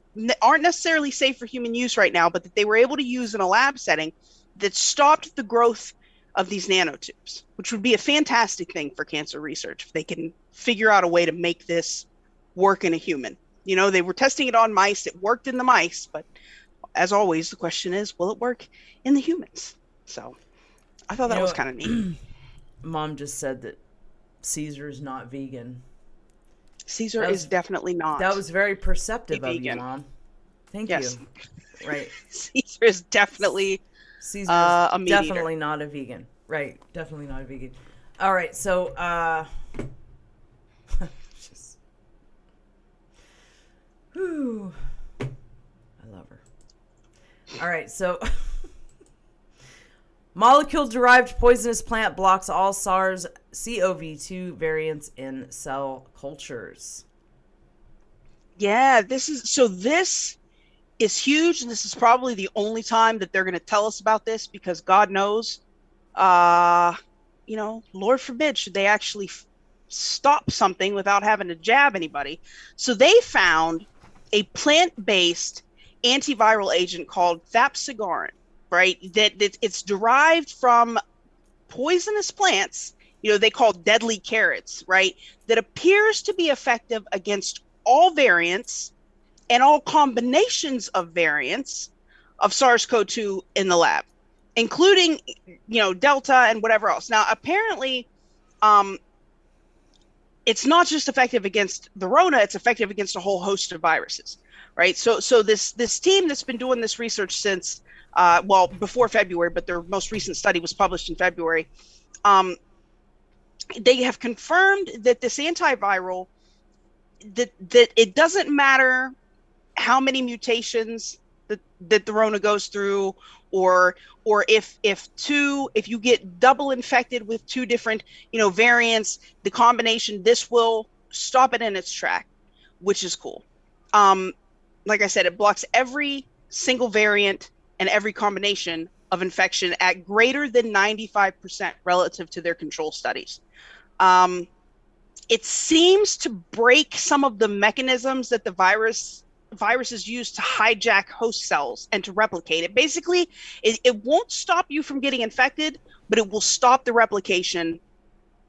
aren't necessarily safe for human use right now, but that they were able to use in a lab setting that stopped the growth of these nanotubes, which would be a fantastic thing for cancer research if they can figure out a way to make this work in a human. They were testing it on mice. It worked in the mice, but as always, the question is, will it work in the humans? So I thought that was kind of neat. Mom just said that Caesar is not vegan. Caesar is definitely not. That was very perceptive of you, Mom. Thank you. Right. Caesar is definitely Caesar's a meat definitely eater. not a vegan. Right. Definitely not a vegan. All right. So, whew. I love her. All right. So, molecule-derived poisonous plant blocks all SARS-CoV-2 variants in cell cultures. Yeah, this is huge, and this is probably the only time that they're going to tell us about this, because God knows, Lord forbid, should they actually stop something without having to jab anybody. So they found a plant-based antiviral agent called thapsigarin, right? That it's derived from poisonous plants, they call deadly carrots, right? That appears to be effective against all variants and all combinations of variants of SARS-CoV-2 in the lab, including, Delta and whatever else. Now, apparently, it's not just effective against the Rona, it's effective against a whole host of viruses, right? So this team that's been doing this research since, before February, but their most recent study was published in February, they have confirmed that this antiviral, that it doesn't matter how many mutations that the Rona goes through, or if you get double infected with 2 different, variants, the combination, this will stop it in its track, which is cool. Like I said, it blocks every single variant and every combination of infection at greater than 95% relative to their control studies. It seems to break some of the mechanisms that the viruses use to hijack host cells and to replicate it. Basically, it won't stop you from getting infected, but it will stop the replication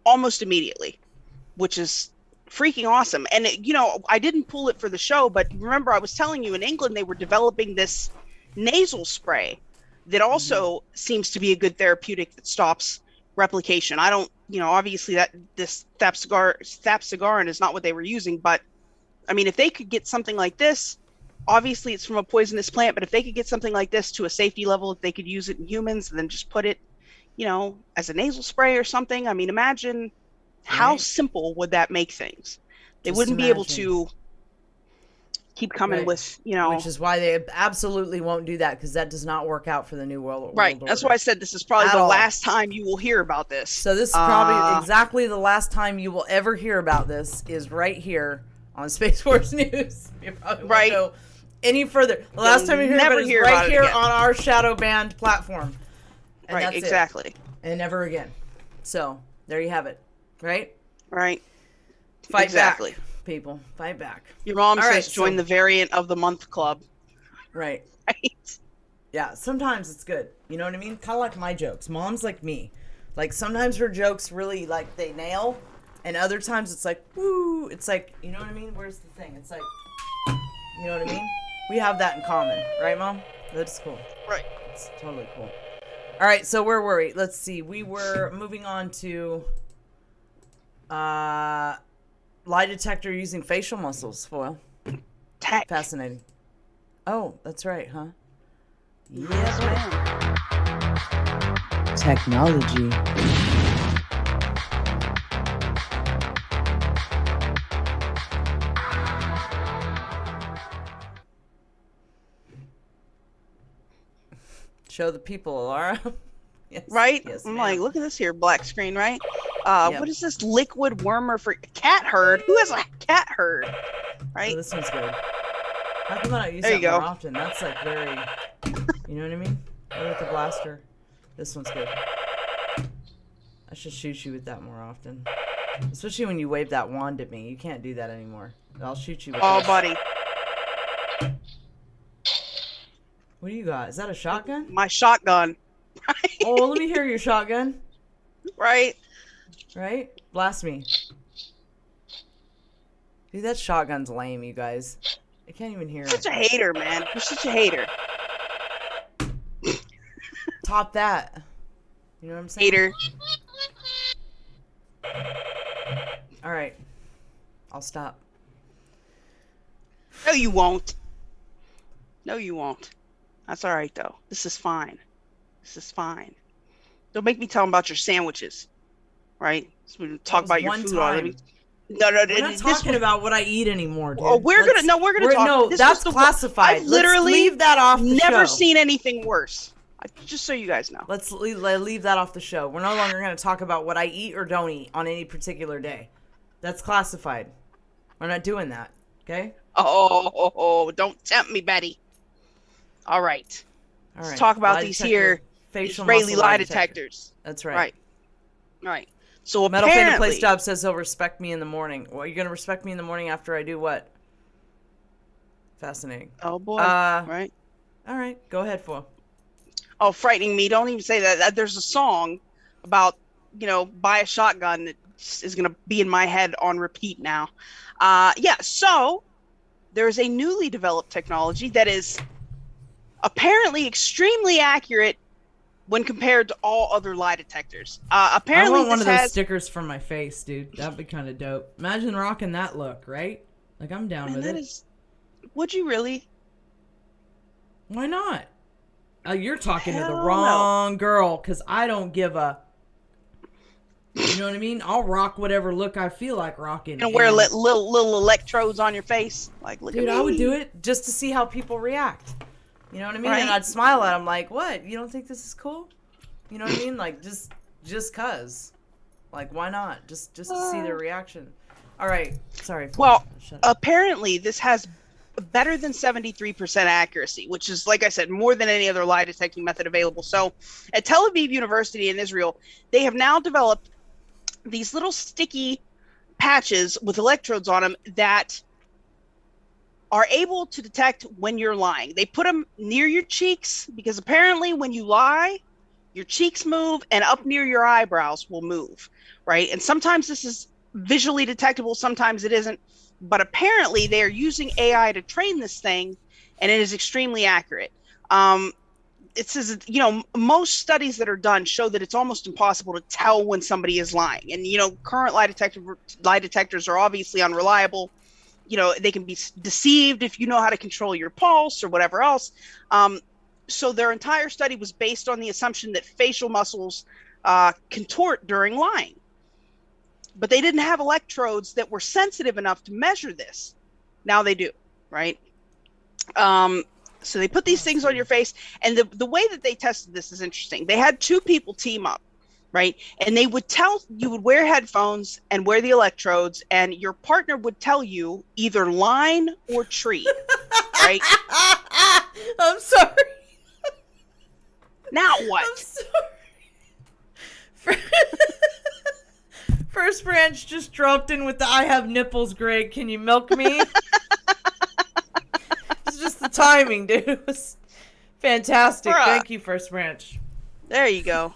almost immediately, which is freaking awesome. And I didn't pull it for the show, but remember I was telling you in England they were developing this nasal spray that also seems to be a good therapeutic that stops replication. I don't, obviously that this thapsigarin is not what they were using, but I mean, if they could get something like this, obviously it's from a poisonous plant, but if they could get something like this to a safety level, if they could use it in humans and then just put it, as a nasal spray or something, I mean, imagine how simple would that make things? They wouldn't be able to keep coming with, Which is why they absolutely won't do that, because that does not work out for the New World Order. Right. That's why I said this is probably the last time you will hear about this. So this is probably exactly the last time you will ever hear about this, is right here on Space Force News. You probably won't go any further. The last time you hear about it is right here on our shadow banned platform. And right, that's exactly. It. And never again. So there you have it. Right? Right. Fight back, people. Fight back. Your mom says join the variant of the month club. Right. Right. Yeah, sometimes it's good. You know what I mean? Kind of like my jokes. Mom's like me. Like, sometimes her jokes really, like, they nail. And other times it's like, woo. It's like, you know what I mean? Where's the thing? It's like, you know what I mean? We have that in common. Right, Mom? That's cool. Right. It's totally cool. All right, so where were we? Let's see. We were moving on to lie detector using facial muscles, Foil. Tech. Fascinating. Oh, that's right, huh? Yes, ma'am. Technology. Show the people, Alara. Yes. Right? Yes, I'm ma'am. like, look at this here, black screen, right? What is this liquid wormer for cat herd? Who has a cat herd? Right? Oh, this one's good. How come I don't use There that you more go. often? That's like very, you know what I mean? Or with the blaster. This one's good. I should shoot you with that more often. Especially when you wave that wand at me. You can't do that anymore. I'll shoot you with Oh, this. buddy. What do you got? Is that a shotgun? My shotgun. Oh, let me hear your shotgun. Right? Right? Blast me. Dude, that shotgun's lame, you guys. I can't even hear Such it. a hater, man. You're such a hater. Top that. You know what I'm saying? Hater. All right. I'll stop. No, you won't. No, you won't. That's all right, though. This is fine. This is fine. Don't make me tell them about your sandwiches, right? So we talk about your food. No, we're not talking about what I eat anymore, dude. Oh, we're gonna talk. No, that's classified. I've literally Let's leave that off the never show. seen anything worse. Just so you guys know. Let's leave that off the show. We're no longer going to talk about what I eat or don't eat on any particular day. That's classified. We're not doing that. Okay? Oh, don't tempt me, Betty. All right. Let's talk about these here Israeli lie detectors. That's right. Right. So Metal apparently, Fan Place Job says he'll respect me in the morning. Well, you're going to respect me in the morning after I do what? Fascinating. Oh, boy. Right. All right. Go ahead, Foil. Oh, frightening me. Don't even say that. There's a song about, buy a shotgun that is going to be in my head on repeat now. So there's a newly developed technology that is apparently extremely accurate when compared to all other lie detectors. Apparently, I want one of those stickers for my face, dude. That'd be kind of dope. Imagine rocking that look, right? Like, I'm down with it. Would you really? Why not? You're talking to the wrong girl, because I don't give a... You know what I mean? I'll rock whatever look I feel like rocking. And wear little electrodes on your face. Like, look at dude, me. I would do it just to see how people react. You know what I mean? Right. And I'd smile at them like, what? You don't think this is cool? You know what I mean? Like, just cuz. Like, why not? Just to see their reaction. All right. Sorry. Well, apparently this has better than 73% accuracy, which is, like I said, more than any other lie detecting method available. So at Tel Aviv University in Israel, they have now developed these little sticky patches with electrodes on them that are able to detect when you're lying. They put them near your cheeks because apparently when you lie, your cheeks move and up near your eyebrows will move, right? And sometimes this is visually detectable, sometimes it isn't. But apparently they are using AI to train this thing, and it is extremely accurate. It says, you know, most studies that are done show that it's almost impossible to tell when somebody is lying. And, you know, current lie detectors are obviously unreliable. You know, they can be deceived if you know how to control your pulse or whatever else. So their entire study was based on the assumption that facial muscles contort during lying. But they didn't have electrodes that were sensitive enough to measure this. Now they do, right? So they put these things on your face, and the way that they tested this is interesting. They had two people team up, right? And they would you would wear headphones and wear the electrodes, and your partner would tell you either line or tree, right? I'm sorry. Now what? I'm sorry. First Branch just dropped in with the I have nipples, Greg. Can you milk me? It's just the timing, dude. It was fantastic. Bruh. Thank you, First Branch. There you go.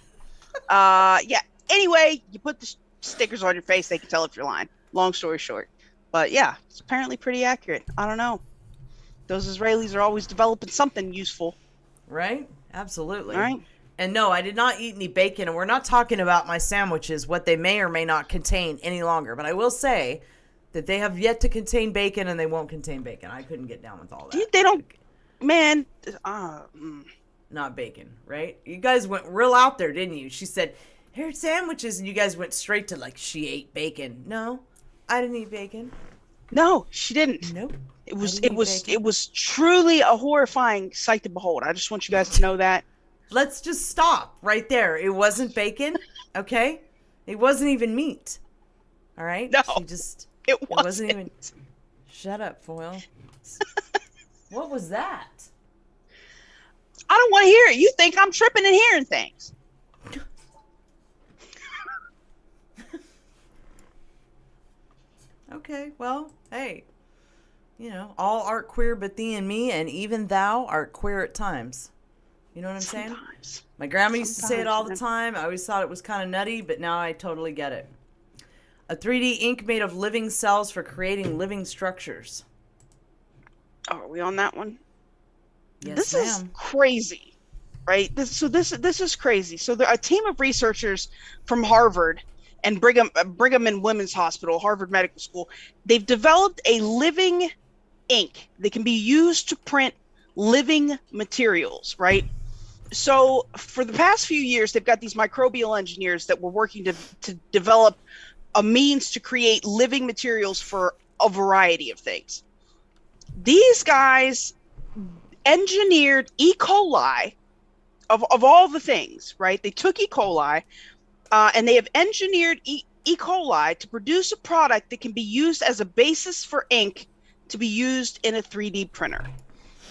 Yeah. Anyway, you put the stickers on your face, they can tell if you're lying. Long story short. But yeah, it's apparently pretty accurate. I don't know. Those Israelis are always developing something useful. Right? Absolutely. All right. And no, I did not eat any bacon, and we're not talking about my sandwiches, what they may or may not contain any longer. But I will say that they have yet to contain bacon, and they won't contain bacon. I couldn't get down with all that. They don't, man. Not bacon, right? You guys went real out there, didn't you? She said, here's sandwiches, and you guys went straight to, like, she ate bacon. No, I didn't eat bacon. No, she didn't. Nope. It was truly a horrifying sight to behold. I just want you guys to know that. Let's just stop right there. It wasn't bacon, okay? It wasn't even meat. All right? No, it wasn't even. Shut up, Foil. What was that? I don't want to hear it. You think I'm tripping and hearing things. Okay, well, hey. You know, all art queer but thee and me, and even thou art queer at times. You know what I'm saying? My grandma used to say it all the time. I always thought it was kind of nutty, but now I totally get it. A 3D ink made of living cells for creating living structures. Oh, are we on that one? Yes, this ma'am. Is crazy, right? This is crazy. So a team of researchers from Harvard and Brigham and Women's Hospital, Harvard Medical School, they've developed a living ink that can be used to print living materials, right? So for the past few years, they've got these microbial engineers that were working to develop a means to create living materials for a variety of things. These guys engineered E. coli of all the things, right? They took E. coli and they have engineered E. coli to produce a product that can be used as a basis for ink to be used in a 3D printer.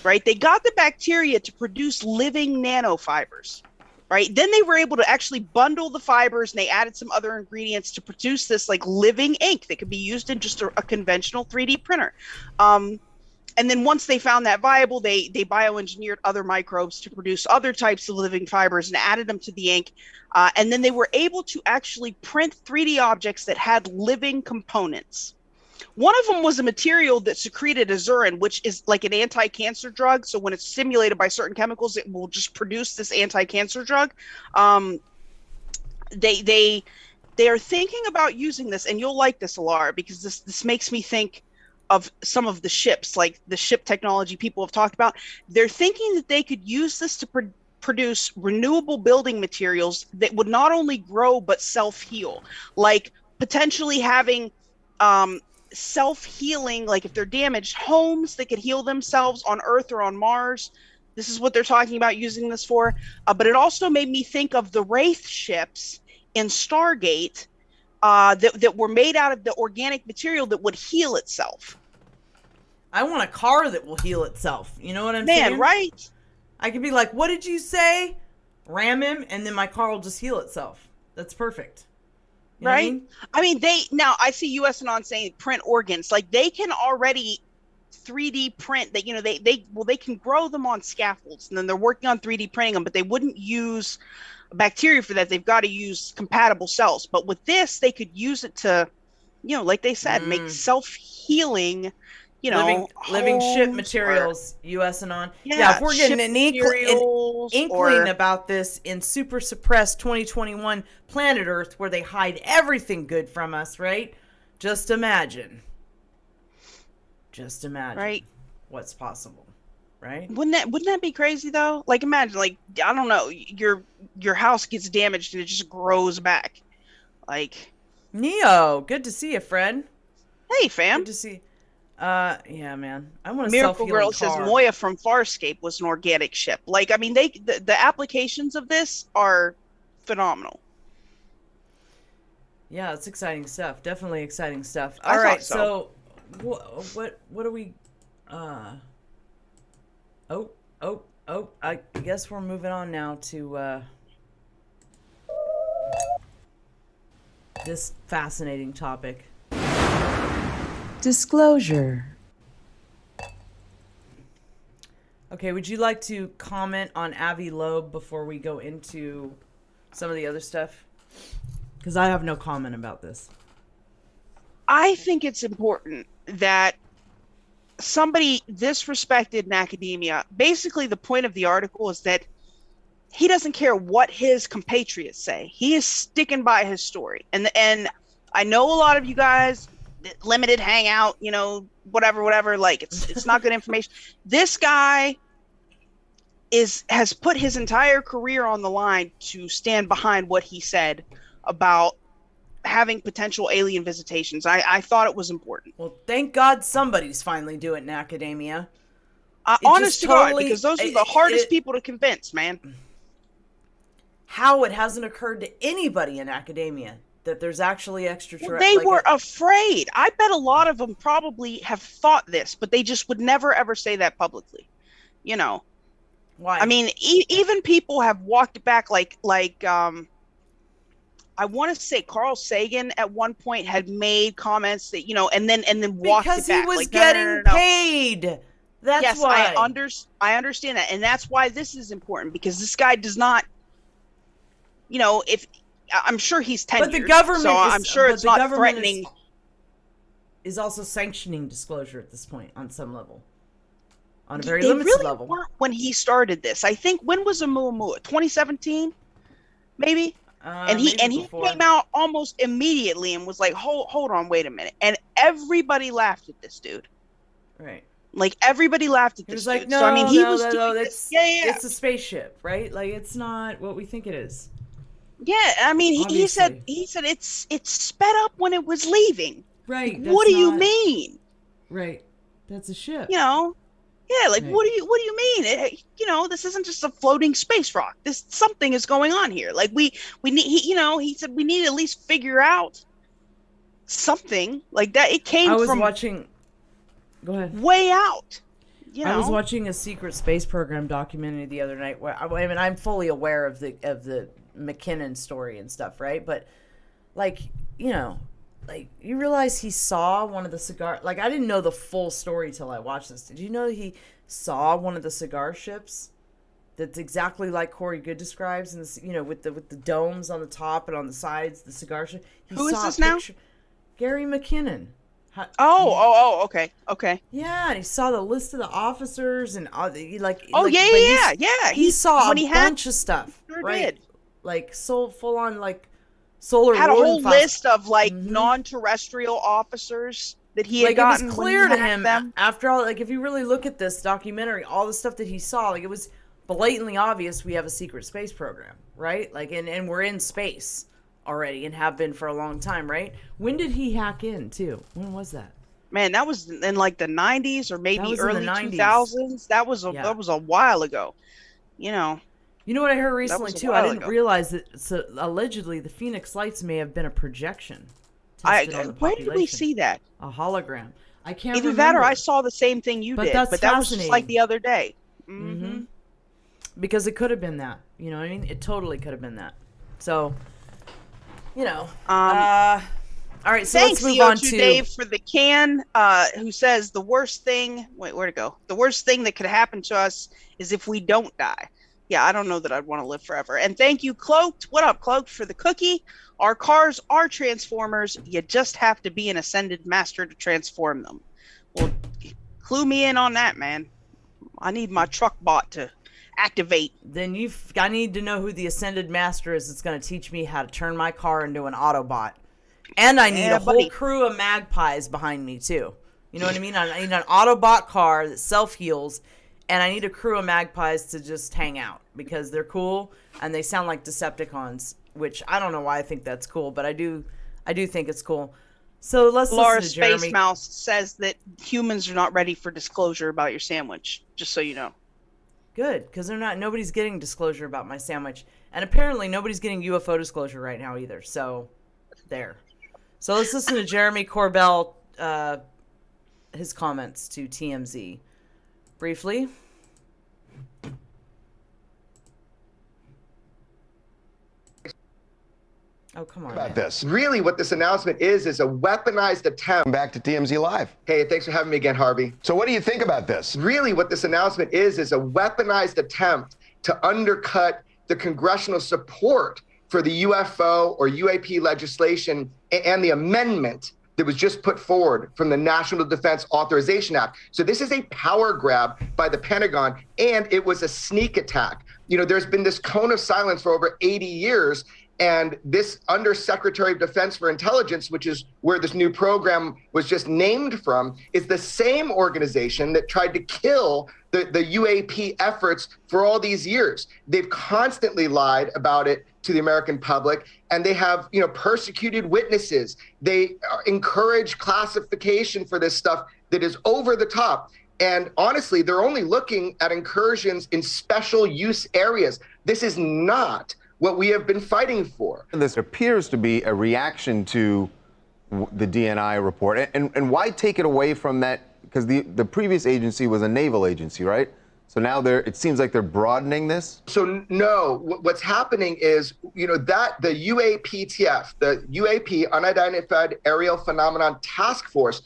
Right? They got the bacteria to produce living nanofibers, right? Then they were able to actually bundle the fibers, and they added some other ingredients to produce this like living ink that could be used in just a conventional 3D printer. And then once they found that viable, they bioengineered other microbes to produce other types of living fibers and added them to the ink. And then they were able to actually print 3D objects that had living components. One of them was a material that secreted azurin, which is like an anti-cancer drug. So when it's stimulated by certain chemicals, it will just produce this anti-cancer drug. They are thinking about using this, and you'll like this, Alara, because this makes me think of some of the ships, like the ship technology people have talked about. They're thinking that they could use this to produce renewable building materials that would not only grow but self-heal, like potentially having self-healing, like if they're damaged homes, they could heal themselves on Earth or on Mars. This is what they're talking about using this for. But it also made me think of the Wraith ships in Stargate that were made out of the organic material that would heal itself. I want a car that will heal itself. You know what I'm saying? Man, right? I could be like, what did you say? Ram him, and then my car will just heal itself. That's perfect. You know right? I mean, now I see USAnon saying print organs. Like, they can already 3D print that, they can grow them on scaffolds, and then they're working on 3D printing them, but they wouldn't use bacteria for that. They've got to use compatible cells. But with this, they could use it to, like they said, make self-healing, living ship materials, USAnon. Yeah, if we're getting an inkling about this in super suppressed 2021 planet Earth, where they hide everything good from us, right? Just imagine right, what's possible, right? Wouldn't that be crazy though? Like, imagine, like, I don't know, your house gets damaged and it just grows back. Like, Neo, good to see you, friend. Hey, fam. Good to see. Yeah, man. I want to Miracle Girl says Moya from Farscape was an organic ship. Like, I mean, the applications of this are phenomenal. Yeah, it's exciting stuff. Definitely exciting stuff. All right, so what are we? I guess we're moving on now to this fascinating topic. Disclosure. Okay, would you like to comment on Avi Loeb before we go into some of the other stuff? Because I have no comment about this. I think it's important that somebody this respected in academia, basically the point of the article is that he doesn't care what his compatriots say. He is sticking by his story. And I know a lot of you guys, limited hangout, whatever, like it's not good information. This guy has put his entire career on the line to stand behind what he said about having potential alien visitations. I thought it was important. Well, thank God somebody's finally doing it in academia. Honest to God, because those are the hardest people to convince, man. How it hasn't occurred to anybody in academia that there's actually extraterrestrial. They were afraid. I bet a lot of them probably have thought this, but they just would never ever say that publicly. Why? I mean, even people have walked back. Like I want to say Carl Sagan at one point had made comments that and then walked because it back. He was getting paid. That's why. I understand that, and that's why this is important, because this guy does not. If I'm sure he's tenured, but the government I'm sure it's not threatening. Is also sanctioning disclosure at this point on some level, on a very limited level. When he started this, I think, when was Oumuamua? 2017, maybe. And he came out almost immediately and was like, hold on, wait a minute, and everybody laughed at this dude. Right. Like, everybody laughed at this. He was like, dude. no, so, I mean, it's a spaceship, right? Like, it's not what we think it is. Yeah, I mean, he said it's sped up when it was leaving. Right. What do you mean? Right. That's a ship. Yeah, like, right. What do you mean? This isn't just a floating space rock. Something is going on here. Like, we need, he said we need to at least figure out something like that. It came from watching. Go ahead. Way out. I was watching a secret space program documentary the other night where I mean, I'm fully aware of the McKinnon story and stuff, right? But like, like, you realize he saw one of the cigar, like, I didn't know the full story till I watched this. Did you know he saw one of the cigar ships that's exactly like Corey Good describes, and with the domes on the top and on the sides, the cigar ship. Who is this now? Gary McKinnon. Okay. Yeah, and he saw the list of the officers and yeah. He saw a bunch of stuff, right? Did. Like, full on, like, solar had a whole list of non-terrestrial officers that he had gotten. It was clear to him after all. Like, if you really look at this documentary, all the stuff that he saw, like, it was blatantly obvious we have a secret space program, right? Like, and we're in space already and have been for a long time, right? When did he hack in too? When was that? Man, that was in like the 90s or maybe early 90s. 2000s. That was a while ago. You know. You know what I heard recently too? I didn't ago. realize that allegedly the Phoenix Lights may have been a projection. Where did we see that? A hologram. I can't Either remember. that or I saw the same thing you did. But that was just like the other day. Mm-hmm. Because it could have been that. You know what I mean? It totally could have been that. So, you know. All right, so thanks, let's move on to Dave for the can, who says the worst thing. Wait, where'd it go? The worst thing that could happen to us is if we don't die. Yeah, I don't know that I'd want to live forever. And thank you, Cloaked. What up, Cloaked, for the cookie? Our cars are transformers. You just have to be an ascended master to transform them. Well, clue me in on that, man. I need my truck bot to activate. Then I need to know who the ascended master is that's going to teach me how to turn my car into an Autobot. And I need a whole crew of magpies behind me, too. You know what I mean? I need an Autobot car that self-heals, and I need a crew of magpies to just hang out because they're cool, and they sound like Decepticons, which I don't know why I think that's cool, but I do think it's cool. So let's Laura listen to Jeremy. Space Mouse says that humans are not ready for disclosure about your sandwich, just so you know. Good, because nobody's getting disclosure about my sandwich. And apparently nobody's getting UFO disclosure right now either, so there. So let's listen to Jeremy Corbell, his comments to TMZ. Briefly. Oh, come on. About this. Really, what this announcement is a weaponized attempt. Back to TMZ Live. Hey, thanks for having me again, Harvey. So what do you think about this? Really, what this announcement is a weaponized attempt to undercut the congressional support for the UFO or UAP legislation and the amendment that was just put forward from the National Defense Authorization Act. So this is a power grab by the Pentagon, and it was a sneak attack. You know, there's been this cone of silence for over 80 years, and this Undersecretary of Defense for Intelligence, which is where this new program was just named from, is the same organization that tried to kill the UAP efforts for all these years. They've constantly lied about it to the American public, and they have, persecuted witnesses. They encourage classification for this stuff that is over the top. And honestly, they're only looking at incursions in special use areas. This is not what we have been fighting for. This appears to be a reaction to the DNI report. And why take it away from that? Because the previous agency was a naval agency, right? So now it seems like they're broadening this? So no, what's happening is, that the UAPTF, the UAP, Unidentified Aerial Phenomenon Task Force,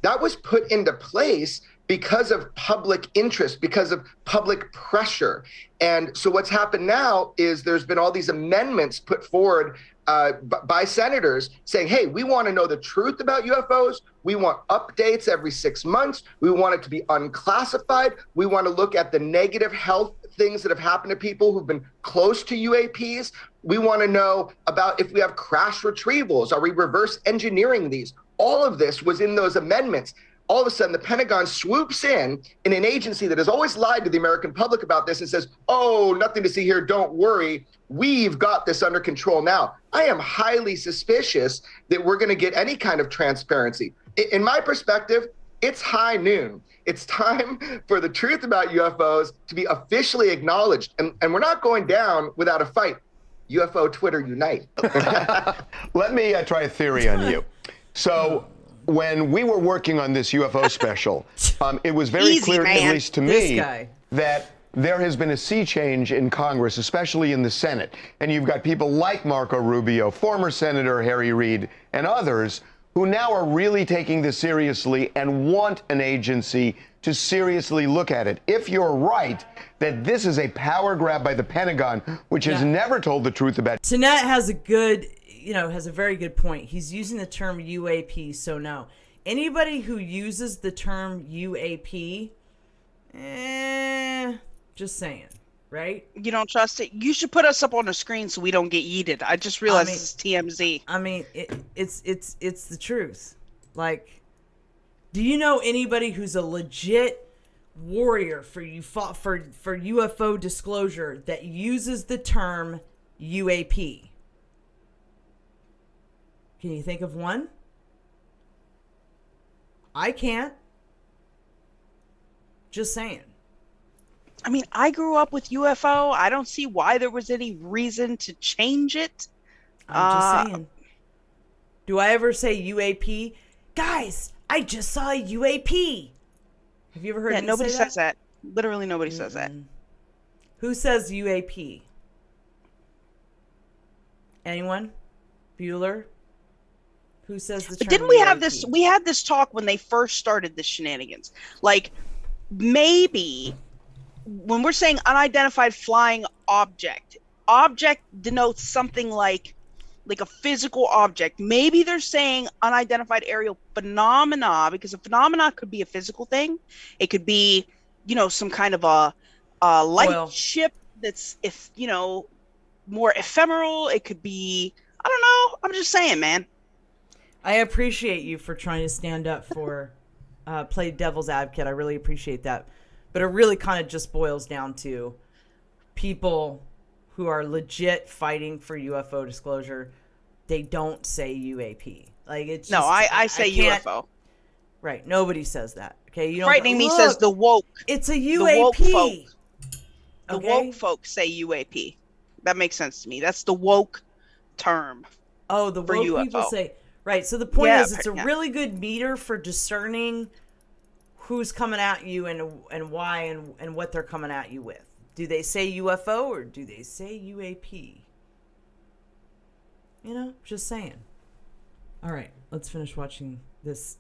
that was put into place because of public interest, because of public pressure. And so what's happened now is there's been all these amendments put forward by senators saying, hey, we want to know the truth about UFOs. We want updates every 6 months. We want it to be unclassified. We want to look at the negative health things that have happened to people who've been close to UAPs. We want to know about if we have crash retrievals. Are we reverse engineering these? All of this was in those amendments. All of a sudden, the Pentagon swoops in an agency that has always lied to the American public about this and says, oh, nothing to see here, don't worry. We've got this under control now. I am highly suspicious that we're going to get any kind of transparency. In my perspective, it's high noon. It's time for the truth about UFOs to be officially acknowledged. And we're not going down without a fight. UFO Twitter unite. Let me try a theory on you. So when we were working on this UFO special, it was very clear, at least to me, that there has been a sea change in Congress, especially in the Senate. And you've got people like Marco Rubio, former Senator Harry Reid, and others who now are really taking this seriously and want an agency to seriously look at it. If you're right that this is a power grab by the Pentagon, which has never told the truth about... Tanet has a very good point. He's using the term UAP, so no. Anybody who uses the term UAP, just saying, right? You don't trust it? You should put us up on the screen so we don't get yeeted. I just realized this is TMZ. I mean, it's the truth. Like, do you know anybody who's a legit warrior for UFO disclosure that uses the term UAP? Can you think of one? I can't. Just saying. I mean, I grew up with UFO. I don't see why there was any reason to change it. I'm just saying. Do I ever say UAP? Guys, I just saw a UAP. Have you ever heard me nobody say that? says that. Literally nobody says that. Who says UAP? Anyone? Bueller? Who says the term Didn't we UAP? have this? We had this talk when they first started the shenanigans. Like, maybe when we're saying unidentified flying object denotes something like a physical object. Maybe they're saying unidentified aerial phenomena, because a phenomena could be a physical thing. It could be, some kind of a light ship that's, more ephemeral. It could be, I don't know. I'm just saying, man. I appreciate you for trying to stand up for, play devil's advocate. I really appreciate that. But it really kind of just boils down to people who are legit fighting for UFO disclosure. They don't say UAP. Like, it's just, no, I say UFO. Right. Nobody says that. Okay. You don't Frightening me says the woke. It's a UAP. The woke folks say UAP. That makes sense to me. That's the woke term. Oh, the woke UFO. people say. Right. So the point is, it's a really good meter for discerning who's coming at you and why and what they're coming at you with. Do they say UFO or do they say UAP? Just saying. All right, let's finish watching this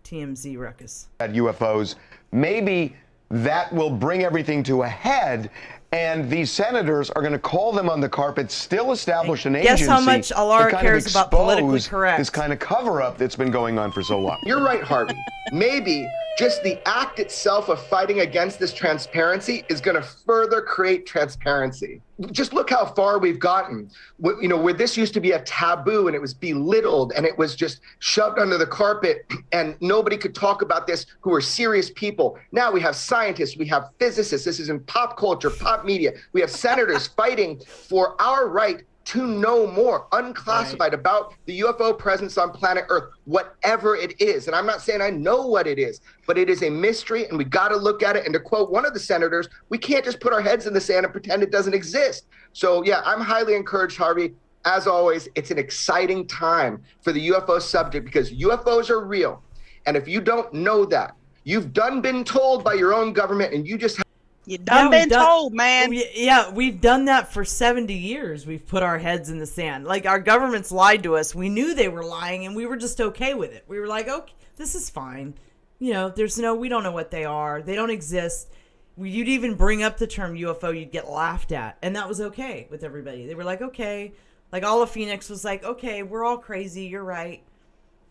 TMZ ruckus. At UFOs, maybe that will bring everything to a head, and these senators are going to call them on the carpet, still establish an agency. Guess how much Alara cares about politically correct. This kind of cover-up that's been going on for so long. You're right, Harvey. Maybe just the act itself of fighting against this transparency is going to further create transparency. Just look how far we've gotten. Where this used to be a taboo and it was belittled and it was just shoved under the carpet and nobody could talk about this who are serious people. Now we have scientists, we have physicists. This is in pop culture, pop media. We have senators fighting for our right to know more, unclassified, about the UFO presence on planet Earth, whatever it is. And I'm not saying I know what it is, but it is a mystery and we got to look at it. And to quote one of the senators, we can't just put our heads in the sand and pretend it doesn't exist. So yeah, I'm highly encouraged, Harvey. As always, it's an exciting time for the UFO subject because UFOs are real. And if you don't know that, you've been told by your own government and you just been told, man. Yeah, we've done that for 70 years. We've put our heads in the sand. Like, our governments lied to us. We knew they were lying, and we were just okay with it. We were like, okay, this is fine. We don't know what they are. They don't exist. You'd even bring up the term UFO, you'd get laughed at. And that was okay with everybody. They were like, okay. Like, all of Phoenix was like, okay, we're all crazy. You're right.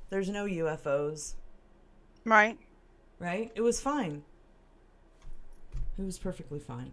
There's no UFOs. Right. Right? It was fine. It was perfectly fine.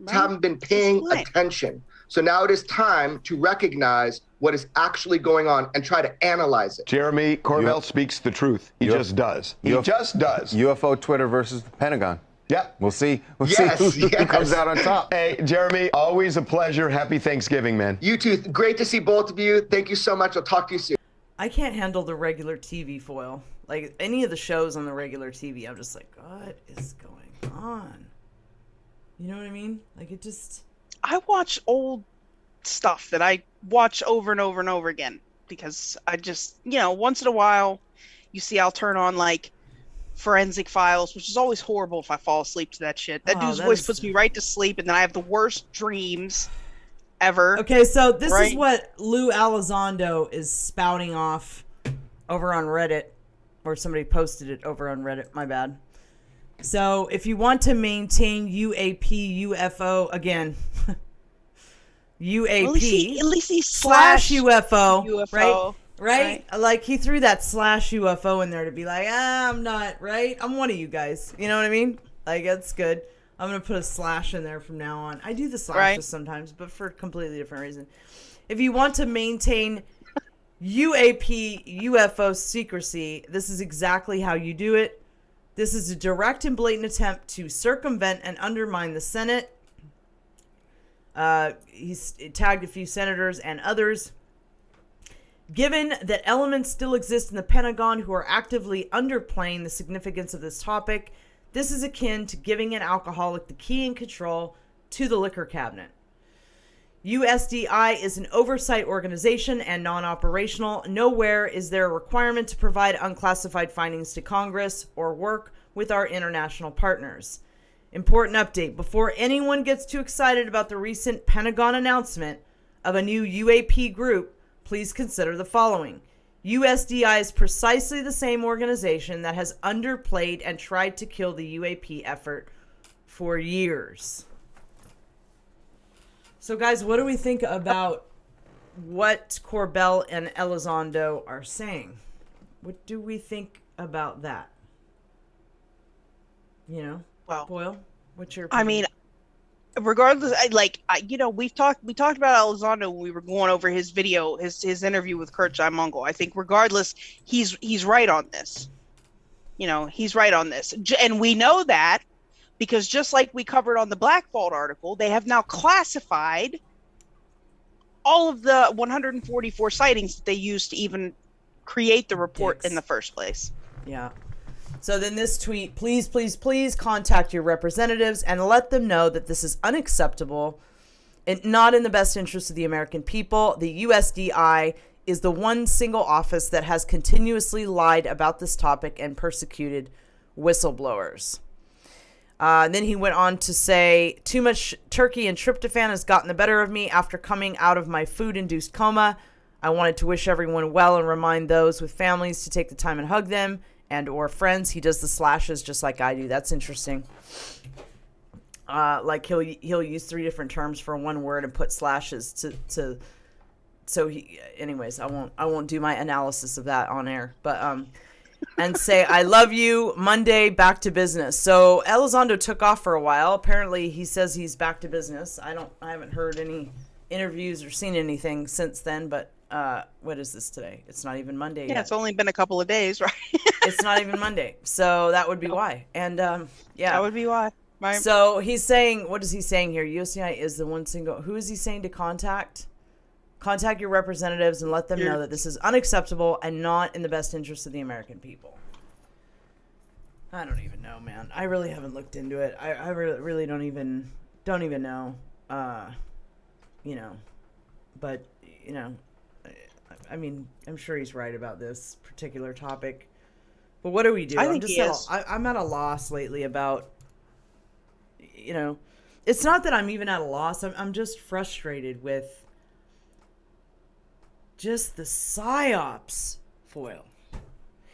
Haven't been paying attention. So now it is time to recognize what is actually going on and try to analyze it. Jeremy Corbell speaks the truth. He just does. He just does. UFO Twitter versus the Pentagon. Yeah. We'll see. We'll see who comes out on top. Hey, Jeremy, always a pleasure. Happy Thanksgiving, man. You too. Great to see both of you. Thank you so much. I'll talk to you soon. I can't handle the regular TV foil. Like, any of the shows on the regular TV, I'm just like, what is going on? You know what I mean? Like, it just... I watch old stuff that I watch over and over and over again because I just, once in a while you see I'll turn on like Forensic Files, which is always horrible if I fall asleep to that shit. That dude's voice puts me right to sleep and then I have the worst dreams ever. Okay, so this is what Lou Elizondo is spouting off over on Reddit, or somebody posted it over on Reddit, my bad. So if you want to maintain UAP, UFO, again, UAP, at least he slash UFO, right? Like, he threw that slash UFO in there to be like, I'm not, right? I'm one of you guys. You know what I mean? Like, that's good. I'm going to put a slash in there from now on. I do the slashes sometimes, but for a completely different reason. If you want to maintain UAP, UFO secrecy, this is exactly how you do it. This is a direct and blatant attempt to circumvent and undermine the Senate. He's tagged a few senators and others. Given that elements still exist in the Pentagon who are actively underplaying the significance of this topic, this is akin to giving an alcoholic the key and control to the liquor cabinet. USDI is an oversight organization and non-operational. Nowhere is there a requirement to provide unclassified findings to Congress or work with our international partners. Important update. Before anyone gets too excited about the recent Pentagon announcement of a new UAP group, please consider the following. USDI is precisely the same organization that has underplayed and tried to kill the UAP effort for years. So, guys, what do we think about what Corbell and Elizondo are saying? What do we think about that? You know, well, Boyle, what's your opinion? I mean, regardless, we talked about Elizondo when we were going over his video, his interview with Kurt Mongol. I think regardless, he's right on this. You know, he's right on this, and we know that because just like we covered on the Black Vault article, they have now classified all of the 144 sightings that they used to even create the report in the first place. Yeah. So then this tweet, please, please, please contact your representatives and let them know that this is unacceptable and not in the best interest of the American people. The USDI is the one single office that has continuously lied about this topic and persecuted whistleblowers. And then he went on to say, too much turkey and tryptophan has gotten the better of me after coming out of my food-induced coma. I wanted to wish everyone well and remind those with families to take the time and hug them and or friends. He does the slashes just like I do. That's interesting. Like he'll use 3 different terms for one word and put slashes to so he, anyways, I won't do my analysis of that on air, but and say I love you. Monday, back to business. So Elizondo took off for a while. Apparently he says he's back to business. I haven't heard any interviews or seen anything since then, but what is this today? It's not even Monday yet. Yeah, it's only been a couple of days, right? It's not even Monday. So that would be why. And yeah. That would be why. Right. So he's saying, what is he saying here? USDI is the one single, who is he saying to contact? Contact your representatives and let them know that this is unacceptable and not in the best interest of the American people. I don't even know, man. I really haven't looked into it. I really don't even know. You know, but you know, I mean, I'm sure he's right about this particular topic. But what do we do? I'm at a loss lately about, you know, it's not that I'm even at a loss. I'm just frustrated with just the psyops foil.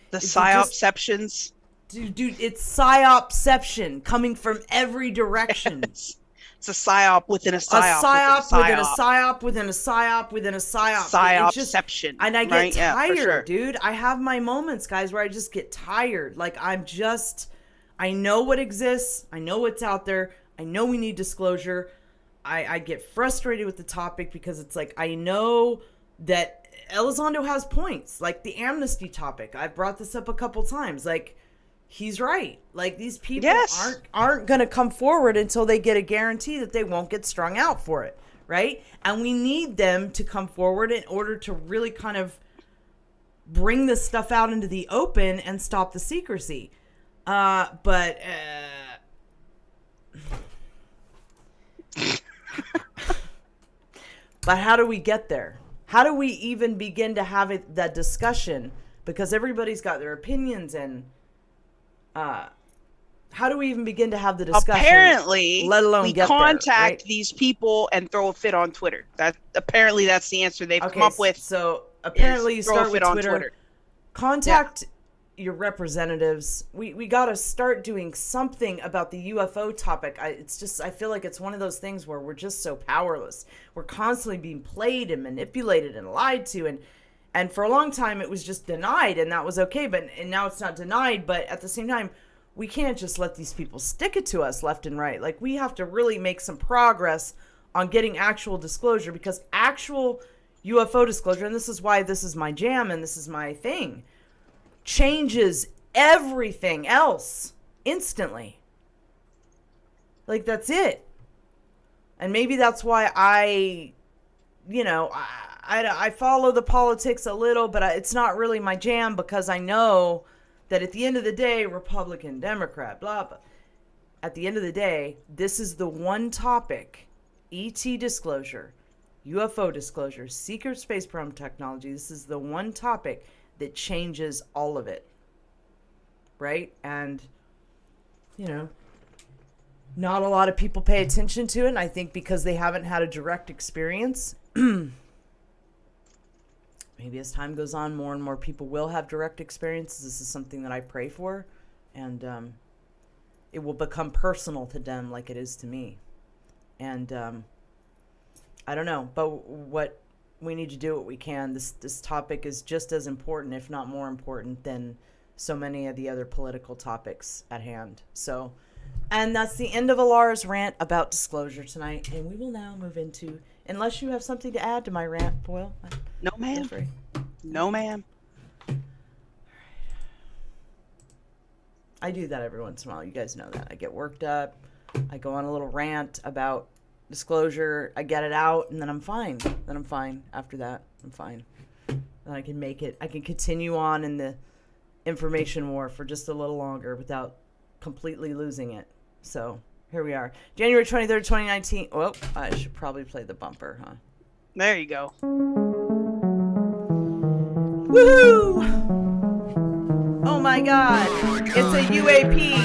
The psyopceptions. Dude, it's psyopception coming from every direction. Yes. It's a psyop within a psyop. A psyop within a psyop within a psyop within a psyop. Psyopception. And I get tired, dude. I have my moments, guys, where I just get tired. Like, I know what exists. I know what's out there. I know we need disclosure. I get frustrated with the topic because it's like, I know that Elizondo has points. Like the amnesty topic. I've brought this up a couple times. Like, he's right. Like, these people aren't going to come forward until they get a guarantee that they won't get strung out for it, right? And we need them to come forward in order to really kind of bring this stuff out into the open and stop the secrecy. But how do we get there? How do we even begin to have that discussion? Because everybody's got their opinions and how do we even begin to have the discussion? Apparently, let alone we get contact there, right? these people and throw a fit on Twitter. That's the answer they've come up with. So apparently, you start with Twitter. Contact your representatives. We got to start doing something about the UFO topic. I feel like it's one of those things where we're just so powerless. We're constantly being played and manipulated and lied to, and for a long time it was just denied, and that was okay. And now it's not denied, but at the same time, we can't just let these people stick it to us left and right. Like, we have to really make some progress on getting actual disclosure, because actual UFO disclosure, and this is why this is my jam and this is my thing, changes everything else. instantly. Like, that's it. And maybe that's why I follow the politics a little, but it's not really my jam, because I know that at the end of the day, Republican, Democrat, blah, blah. At the end of the day, this is the one topic, ET disclosure, UFO disclosure, secret space program technology. This is the one topic that changes all of it. Right? And, not a lot of people pay attention to it. And I think because they haven't had a direct experience, maybe as time goes on, more and more people will have direct experiences. This is something that I pray for. And it will become personal to them like it is to me. And I don't know. But what we need to do what we can. This topic is just as important, if not more important, than so many of the other political topics at hand. So... And that's the end of Alara's rant about disclosure tonight. And we will now move into, unless you have something to add to my rant, Boyle. No, ma'am. No, ma'am. I do that every once in a while. You guys know that. I get worked up. I go on a little rant about disclosure. I get it out, and then I'm fine. Then I'm fine. After that, I'm fine. And I can make it. I can continue on in the information war for just a little longer without completely losing it. So here we are, January 23rd, 2019. Well, I should probably play the bumper, huh? There you go. Woohoo! Oh my God! It's a UAP.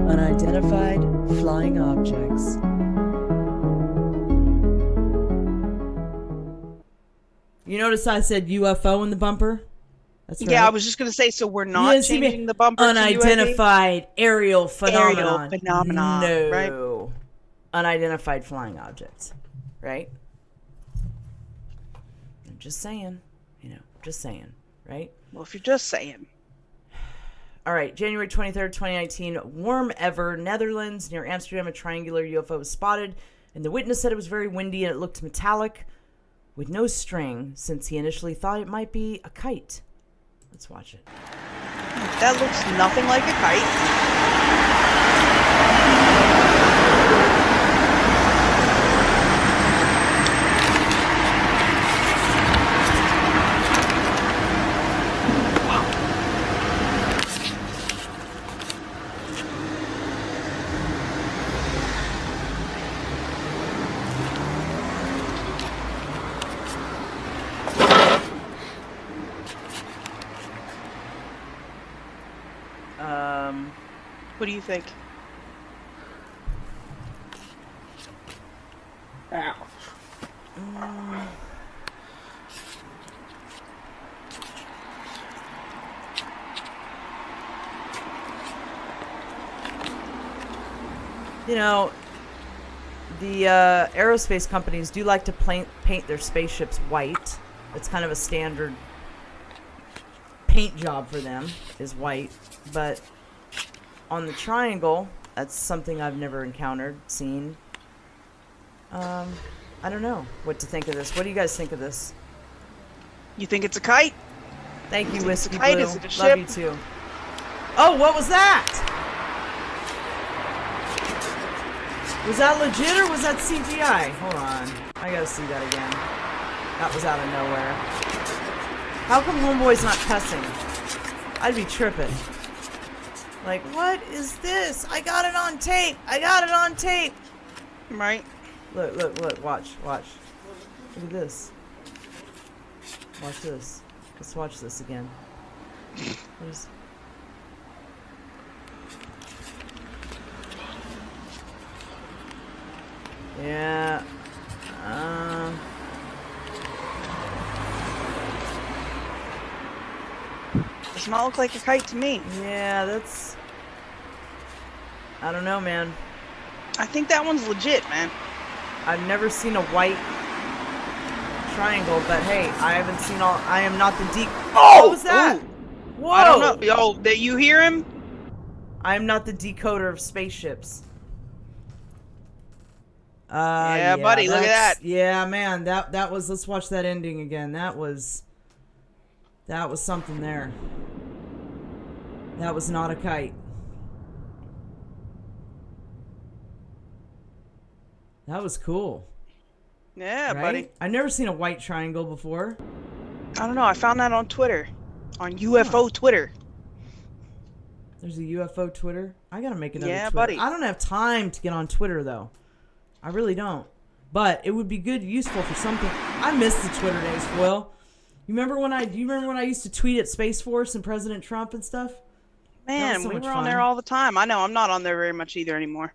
Unidentified flying objects. You notice I said UFO in the bumper? That's right. Yeah, I was just going to say, so we're not changing the bumper unidentified to aerial phenomenon. Aerial phenomenon, no. right? Unidentified flying objects, right? I'm just saying, just saying, right? Well, if you're just saying. All right, January 23rd, 2019, warm ever, Netherlands, near Amsterdam, a triangular UFO was spotted, and the witness said it was very windy and it looked metallic with no string, since he initially thought it might be a kite. Let's watch it. That looks nothing like a kite. What do you think? Ow. The aerospace companies do like to paint their spaceships white. It's kind of a standard paint job for them, is white. But on the triangle, that's something I've never encountered, seen. I don't know what to think of this. What do you guys think of this? You think it's a kite? Thank you, Whiskey Blue. Is it a ship? Love you too. Oh, what was that? Was that legit or was that CGI? Hold on. I gotta see that again. That was out of nowhere. How come Homeboy's not cussing? I'd be tripping. Like, what is this? I got it on tape. I got it on tape. Right. Look. Watch. Look at this. Watch this. Let's watch this again. Yeah. Does not look like a kite to me. Yeah, that's... I don't know, man. I think that one's legit, man. I've never seen a white triangle, but hey, I haven't seen all... I am not the what was that? Ooh. Whoa! I don't know. Yo, that you hear him? I am not the decoder of spaceships. Yeah, buddy, look at that. Yeah, man, that was... Let's watch that ending again. That was something there. That was not a kite. That was cool. Yeah, right? buddy. I've never seen a white triangle before. I don't know. I found that on Twitter. On UFO Twitter. There's a UFO Twitter. I gotta make another Yeah, Twitter. buddy. I don't have time to get on Twitter though. I really don't. But it would be good, useful for something. I miss the Twitter days, Will. Do you remember when I used to tweet at Space Force and President Trump and stuff? Man, so we much were on fun. there all the time. I know. I'm not on there very much either anymore.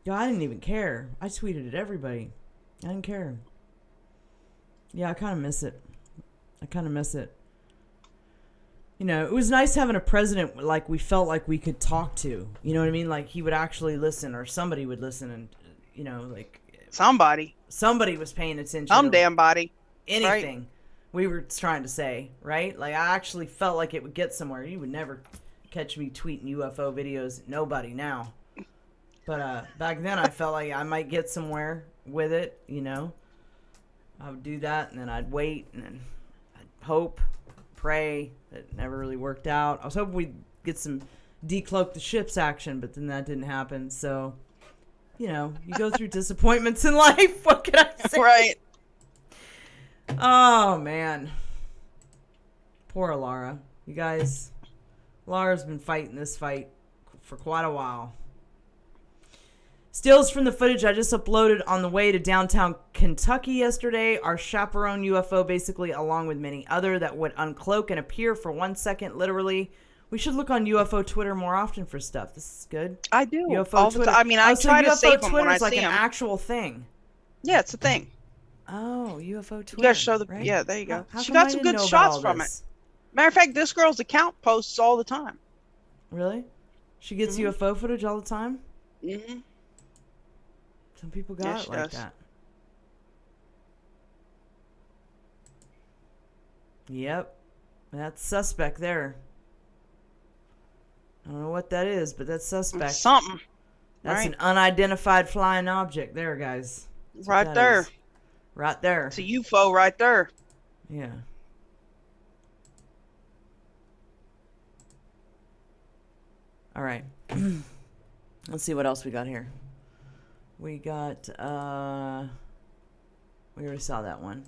Yeah, I didn't even care. I tweeted at everybody. I didn't care. Yeah, I kind of miss it. You know, it was nice having a president like we felt like we could talk to. You know what I mean? Like he would actually listen, or somebody would listen, and you know, like somebody was paying attention. Some damn body. Anything Right. we were trying to say, right? Like I actually felt like it would get somewhere. You would never catch me tweeting UFO videos. Nobody now. But back then I felt like I might get somewhere with it, you know. I would do that, and then I'd wait, and then I'd hope, pray. It never really worked out. I was hoping we'd get some decloak the ships action, but then that didn't happen. So, you know, you go through disappointments in life. What can I say? Right. Oh, man. Poor Alara. You guys, Alara's been fighting this fight for quite a while. Stills from the footage I just uploaded on the way to downtown Kentucky yesterday. Our chaperone UFO, basically, along with many other that would uncloak and appear for 1 second, literally. We should look on UFO Twitter more often for stuff. This is good. I do. UFO all the Twitter. time. I mean, I so try to UFO save them when Twitter's I like see an them. actual thing. Yeah, it's a thing. Oh, UFO Twitter. You gotta show the. right? Yeah, there you go. How She come I got some didn't good know about shots all from it. this? Matter of fact, this girl's account posts all the time. Really? She gets UFO footage all the time? Mm-hmm. Some people got Yeah, it she like does. that. Yep. That's suspect there. I don't know what that is, but that's suspect. Something. That's right. an unidentified flying object there, guys. That's what Right that there. is. Right there. It's a UFO right there. Yeah. All right. Let's see what else we got here. We got, we already saw that one.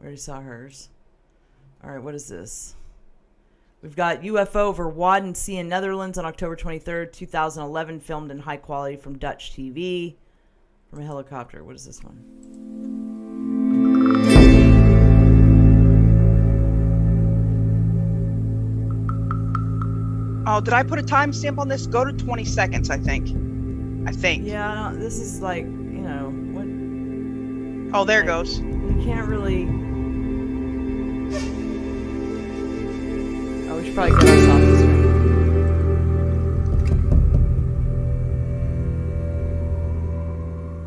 We already saw hers. All right, what is this? We've got UFO over Wadden Sea in Netherlands on October 23rd, 2011, filmed in high quality from Dutch TV. From a helicopter. What is this one? Oh, did I put a timestamp on this? Go to 20 seconds, I think. Yeah, no, this is like, you know, what? Oh, there like, goes. You can't really. Oh, we should probably get us off the screen.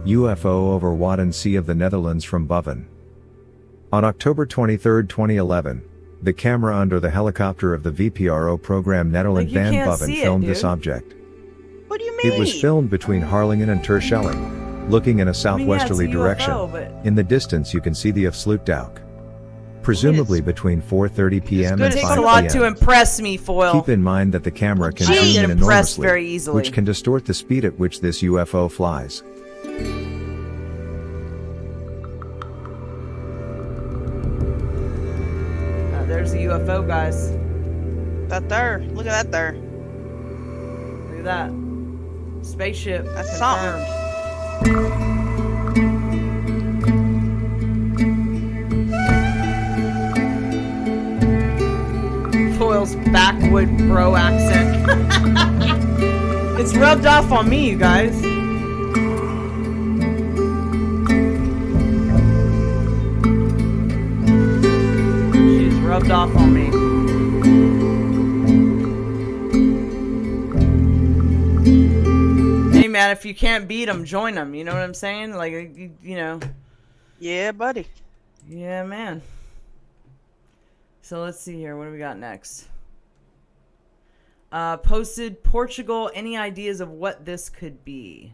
UFO over Wadden Sea of the Netherlands from Boven. On October 23, 2011, the camera under the helicopter of the VPRO program Nederland you van can't Boven see it, filmed dude. this object. What do you mean? It was filmed between Harlingen and Terschelling, looking in a southwesterly it's a direction. UFO, but- In the distance you can see the Afsluitdijk. Presumably between 4:30 p.m. and It 5 takes a lot p.m. to impress me, Foil. Keep in mind that the camera can I don't zoom get in impressed enormously, very easily. which can distort the speed at which this UFO flies. There's a UFO, guys. That there. Look at that there. Look at that. Spaceship. That's confirmed. Foil's backwood bro accent. It's rubbed off on me, you guys. She's rubbed off on me. Hey man, if you can't beat them, join them. You know what I'm saying? Like, you know. Yeah, buddy. Yeah, man. So let's see here. What do we got next? Posted Portugal. Any ideas of what this could be?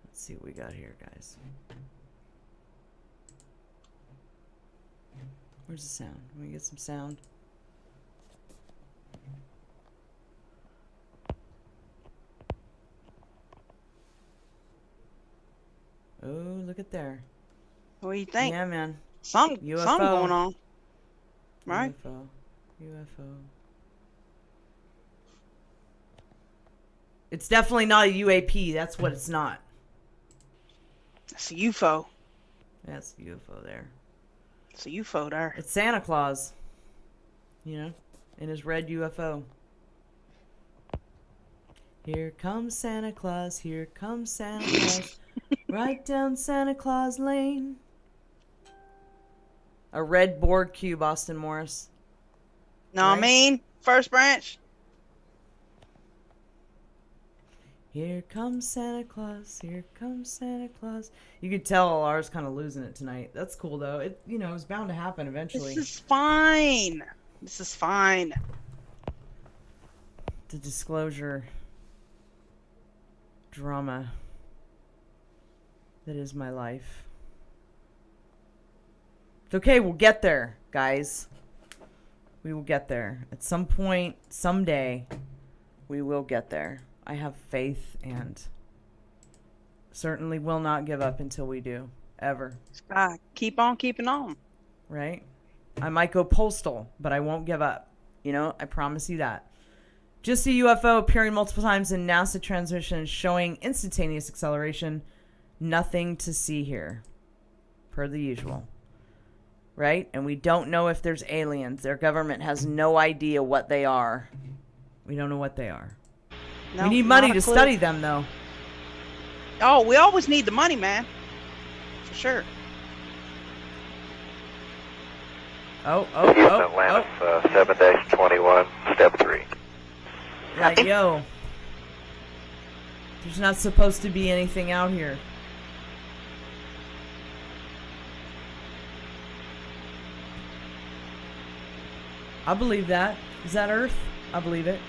Let's see what we got here, guys. Where's the sound? Can we get some sound? get there. What do you think? Yeah, man. Something UFO. going on. Right? UFO. It's definitely not a UAP. That's what it's not. It's a UFO. That's a UFO there. It's a UFO there. It's Santa Claus. You know, in his red UFO. Here comes Santa Claus. Here comes Santa Claus. Right down Santa Claus Lane. A red board cube, Austin Morris. Know what I mean? First branch. Here comes Santa Claus. Here comes Santa Claus. You could tell Alara's kind of losing it tonight. That's cool though. It it's bound to happen eventually. This is fine. This is fine. The disclosure drama that is my life. It's okay, we'll get there, guys. We will get there. At some point, someday, we will get there. I have faith and certainly will not give up until we do. Ever. Keep on keeping on. Right? I might go postal, but I won't give up. I promise you that. Just a UFO appearing multiple times in NASA transmissions showing instantaneous acceleration. Nothing to see here. Per the usual. Right? And we don't know if there's aliens. Their government has no idea what they are. We don't know what they are. No, we need money to study them, though. Oh, we always need the money, man. For sure. Atlantis 7-21, step 3. Right, yo. There's not supposed to be anything out here. I believe that. Is that Earth? I believe it.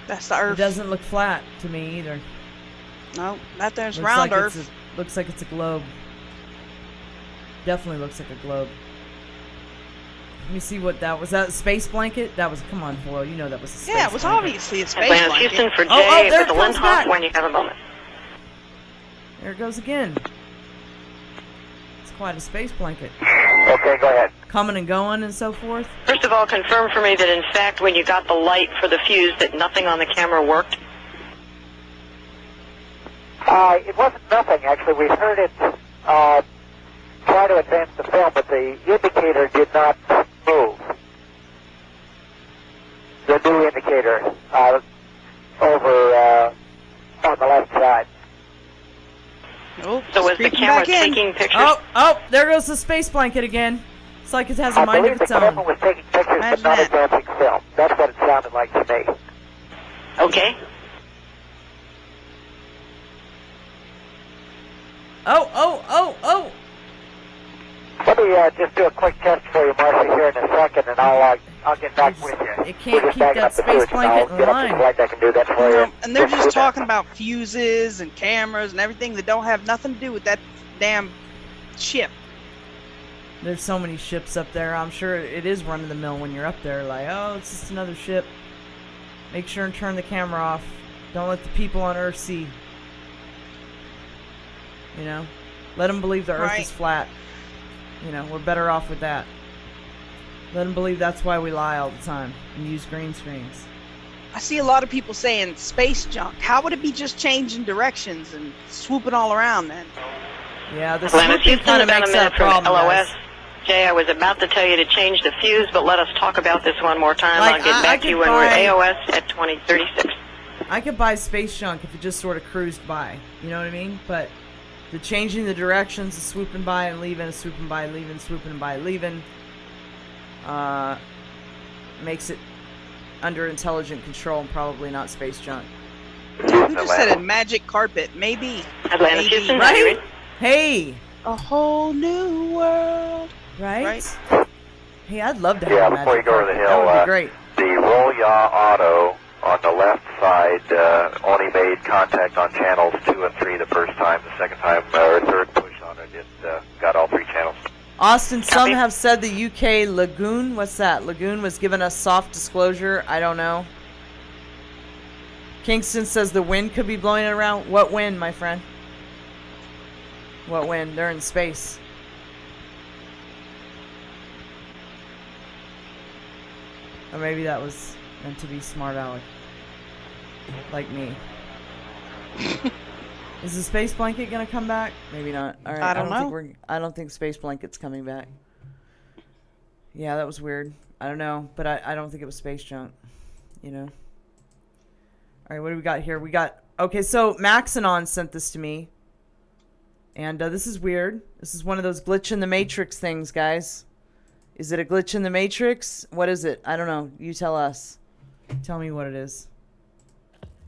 That's the Earth. It doesn't look flat to me either. No, that there's looks round like Earth. Looks like it's a globe. Definitely looks like a globe. Let me see what that was. That a space blanket? That was. Come on, Foyle. You know that was a space blanket. Yeah, it was obviously a space Atlantis blanket. Houston for Jay there with it the comes back. when you have a moment. There it goes again. It's quite a space blanket. Okay, go ahead. Coming and going and so forth. First of all, confirm for me that in fact when you got the light for the fuse that nothing on the camera worked. It wasn't nothing, actually. We heard it try to advance the film, but the indicator did not move. The new indicator over on the left side. Oh, so was the camera taking pictures? Oh, there goes the space blanket again. It's like it has a mind of its own. I believe the camera was taking pictures, but not advancing film. That's what it sounded like to me. Okay. Oh. Let me just do a quick test for you, Marcy, here in a second, and I'll get back with you. It can't keep that space blanket in line. I can do that for you. And they're just talking about fuses and cameras and everything that don't have nothing to do with that damn ship. There's so many ships up there. I'm sure it is run of the mill when you're up there. Like, oh, it's just another ship. Make sure and turn the camera off. Don't let the people on Earth see. Let them believe the Earth is flat. We're better off with that. Let them believe that's why we lie all the time and use green screens. I see a lot of people saying space junk. How would it be just changing directions and swooping all around then? Yeah, the Atlantis swooping kind of about makes a that minute a from problem, LOS. guys. Jay, I was about to tell you to change the fuse, but let us talk about this one more time. Like, I'll get back to you when we're at AOS at 2036. I could buy space junk if it just sort of cruised by. You know what I mean? But the changing the directions, the swooping by and leaving, swooping by, leaving, swooping by, leaving, makes it under intelligent control and probably not space junk. Who just said a magic carpet? Maybe. Atlantis Houston, right? Hey! A whole new world. Right? Hey, I'd love to have a before you magic go over the carpet. hill, That would be great. the roll yaw auto on the left side only made contact on channels 2 and 3 the first time. The second time, or third push on it, it got all 3 channels. Austin, some have said the UK Lagoon, what's that? Lagoon was giving us soft disclosure. I don't know. Kingston says the wind could be blowing it around. What wind, my friend? What, when? They're in space. Or maybe that was meant to be smart Alec. Like me. Is the space blanket gonna come back? Maybe not. All right. I don't know. I don't think space blanket's coming back. Yeah, that was weird. I don't know, but I don't think it was space junk. You know. All right, what do we got here? Okay, so Maxanon sent this to me, and this is weird. This is one of those glitch in the matrix things, guys. Is it a glitch in the matrix? What is it? I don't know. You tell us. Tell me what it is.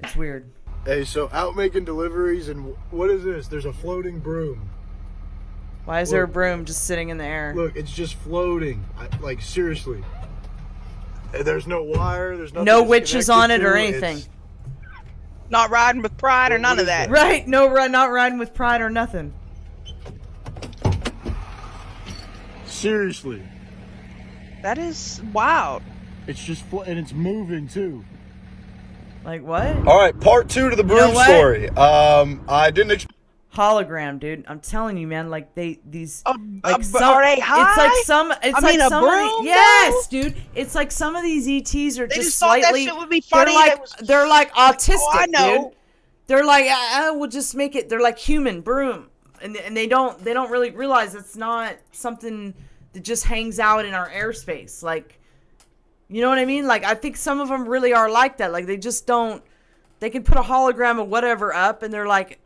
It's weird. Hey, so out making deliveries, and what is this? There's a floating broom. Why is there a broom just sitting in the air? Look, it's just floating. Like, seriously. There's no wire, there's nothing. No witches on it or anything. Not riding with pride or none of that. Right, not riding with pride or nothing. Seriously. That is wild. It's just and it's moving too. Like what? All right, part 2 to the broom story. I didn't hologram, dude. I'm telling you, man. Like these. Are they high? It's like some. It's I like mean, some. a broom, yes, dude. It's like some of these ETs are they just thought slightly. That shit would be funny. They're like autistic, I know. dude. They're like, we'll just make it. They're like human broom, and they don't really realize it's not something that just hangs out in our airspace. Like, you know what I mean? Like, I think some of them really are like that. Like, they just don't. They can put a hologram of whatever up, and they're like,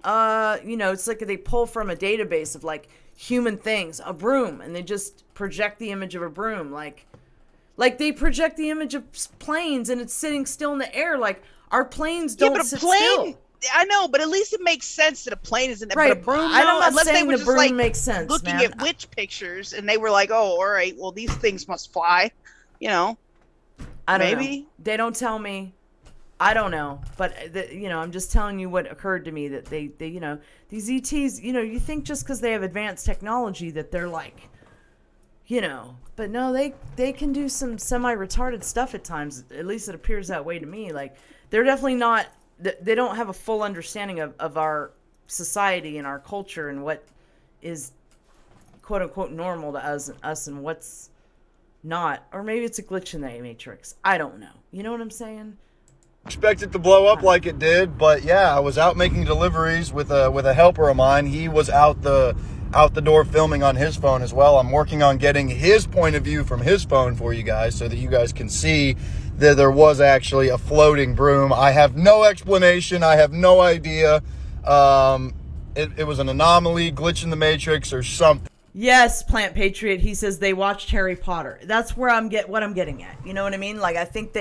you know, it's like they pull from a database of like human things, a broom, and they just project the image of a broom, like they project the image of planes, and it's sitting still in the air. Like our planes don't sit still. I know, but at least it makes sense that a plane isn't. Right. But a broom, I'm not unless saying they were the just broom like makes sense, looking man. at witch pictures, and they were like, "Oh, all right, well, these things must fly," you know. I don't Maybe know. They don't tell me. I don't know, but you know, I'm just telling you what occurred to me, that they you know, these ETs, you know, you think just because they have advanced technology that they're like, you know, but no, they can do some semi-retarded stuff at times. At least it appears that way to me. Like they're definitely not. They don't have a full understanding of our society and our culture and what is quote unquote normal to us and what's not. Or maybe it's a glitch in the matrix. I don't know. You know what I'm saying? expect it to blow up like it did, but yeah, I was out making deliveries with a helper of mine. He was out the door filming on his phone as well. I'm working on getting his point of view from his phone for you guys so that you guys can see that there was actually a floating broom. I have no explanation. I have no idea. It was an anomaly, glitch in the matrix or something. Yes, Plant Patriot. He says they watched Harry Potter. That's where what I'm getting at. You know what I mean? Like, I think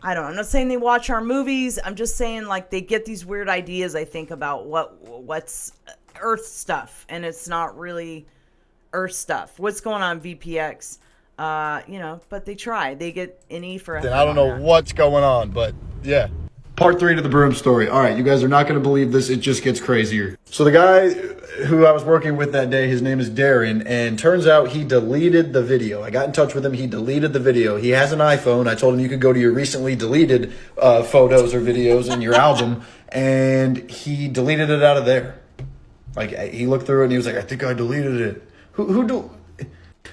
I'm not saying they watch our movies. I'm just saying, like, they get these weird ideas, I think, about what's Earth stuff, and it's not really Earth stuff. What's going on, VPX? But they try. They get an E for effort. I don't know what's going on, but yeah. Part 3 to the broom story. All right, you guys are not going to believe this. It just gets crazier. So the guy who I was working with that day, his name is Darren, and turns out he deleted the video. I got in touch with him. He deleted the video. He has an iPhone. I told him you could go to your recently deleted photos or videos in your album, and he deleted it out of there. Like, he looked through it, and he was like, I think I deleted it.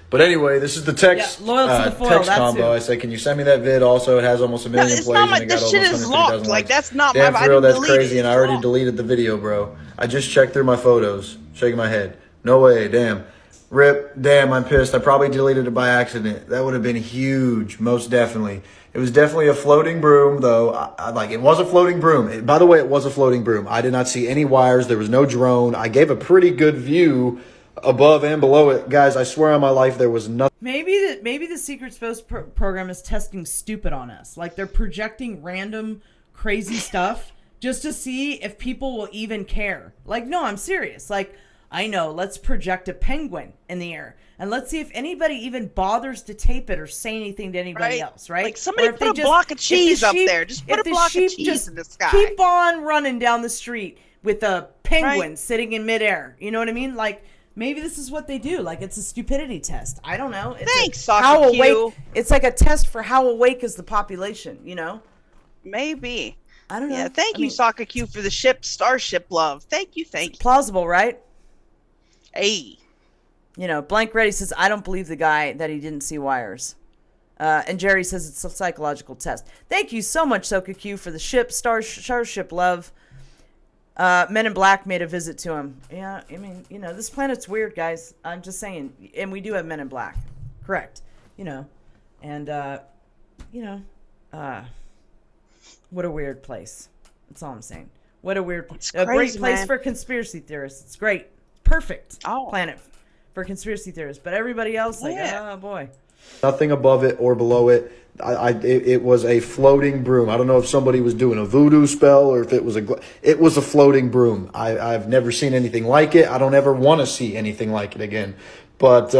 But anyway, this is the text text combo. I said, can you send me that vid? Also, it has almost 1 million plays. Not like this shit is locked. Like, that's not my. Damn, for real, that's crazy. And I already deleted the video, bro. I just checked through my photos, shaking my head. No way, damn. Rip, damn, I'm pissed. I probably deleted it by accident. That would have been huge, most definitely. It was definitely a floating broom, though. It was a floating broom. By the way, it was a floating broom. I did not see any wires. There was no drone. I gave a pretty good view above and below it. Guys, I swear on my life there was nothing. Maybe the Secret Space program is testing stupid on us. Like, they're projecting random crazy stuff just to see if people will even care. Like, no, I'm serious. Like, I know, let's project a penguin in the air and let's see if anybody even bothers to tape it or say anything to anybody else, right? Like, somebody put a block of cheese up there. Just put a block of cheese in the sky. Keep on running down the street with a penguin sitting in midair. You know what I mean? Like, maybe this is what they do. Like, it's a stupidity test. I don't know. It's how awake. It's like a test for how awake is the population, you know? Maybe. I don't know. Yeah, thank you, Sokka Q, for the Starship love. Thank you. Plausible, right? Hey. You know, Blank Ready says, I don't believe the guy that he didn't see wires. And Jerry says it's a psychological test. Thank you so much, Soka Q, for the Starship love. Men in Black made a visit to him. Yeah, I mean, you know, this planet's weird, guys. I'm just saying. And we do have Men in Black. Correct. You know. And, you know, what a weird place. That's all I'm saying. What a weird place. A great place for conspiracy theorists. It's great. Perfect planet for conspiracy theorists. But everybody else, like, oh, boy. Nothing above it or below it. It was a floating broom. I don't know if somebody was doing a voodoo spell or if it was it was a floating broom. I've never seen anything like it. I don't ever want to see anything like it again. But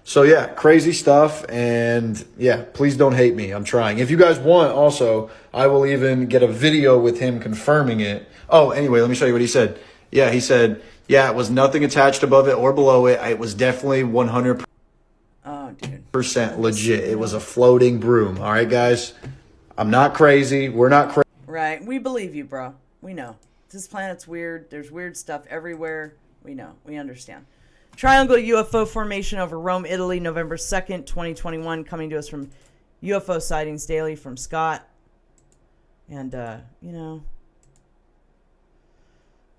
so yeah, crazy stuff. And yeah, please don't hate me. I'm trying. If you guys want, also, I will even get a video with him confirming it. Oh, anyway, let me show you what he said. Yeah, he said, yeah, it was nothing attached above it or below it. It was definitely 100%. Oh, dude. % legit. It was a floating broom. All right, guys. I'm not crazy. We're not crazy. Right. We believe you, bro. We know. This planet's weird. There's weird stuff everywhere. We know. We understand. Triangle UFO formation over Rome, Italy, November 2nd, 2021. Coming to us from UFO Sightings Daily from Scott. And, you know,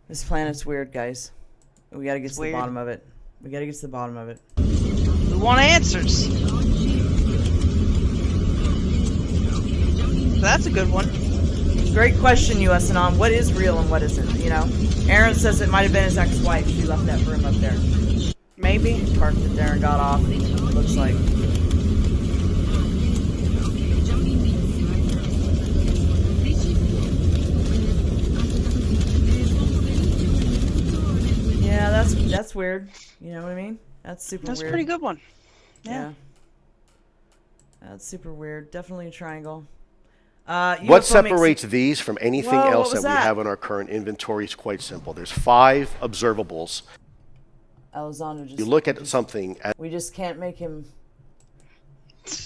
this planet's weird, guys. We got to get to the bottom of it. We got to get to the bottom of it. We want answers. That's a good one. Great question, US Anon. What is real and what isn't, you know? Aaron says it might have been his ex-wife. She left that room up there. Maybe. Parked it there and got off. Looks like. Yeah, that's weird. You know what I mean? That's super weird. That's a pretty good one. Yeah. That's super weird. Definitely a triangle. What separates these from anything else that we have in our current inventory is quite simple. There's 5 observables. Elizondo just... You look at something... We just can't make him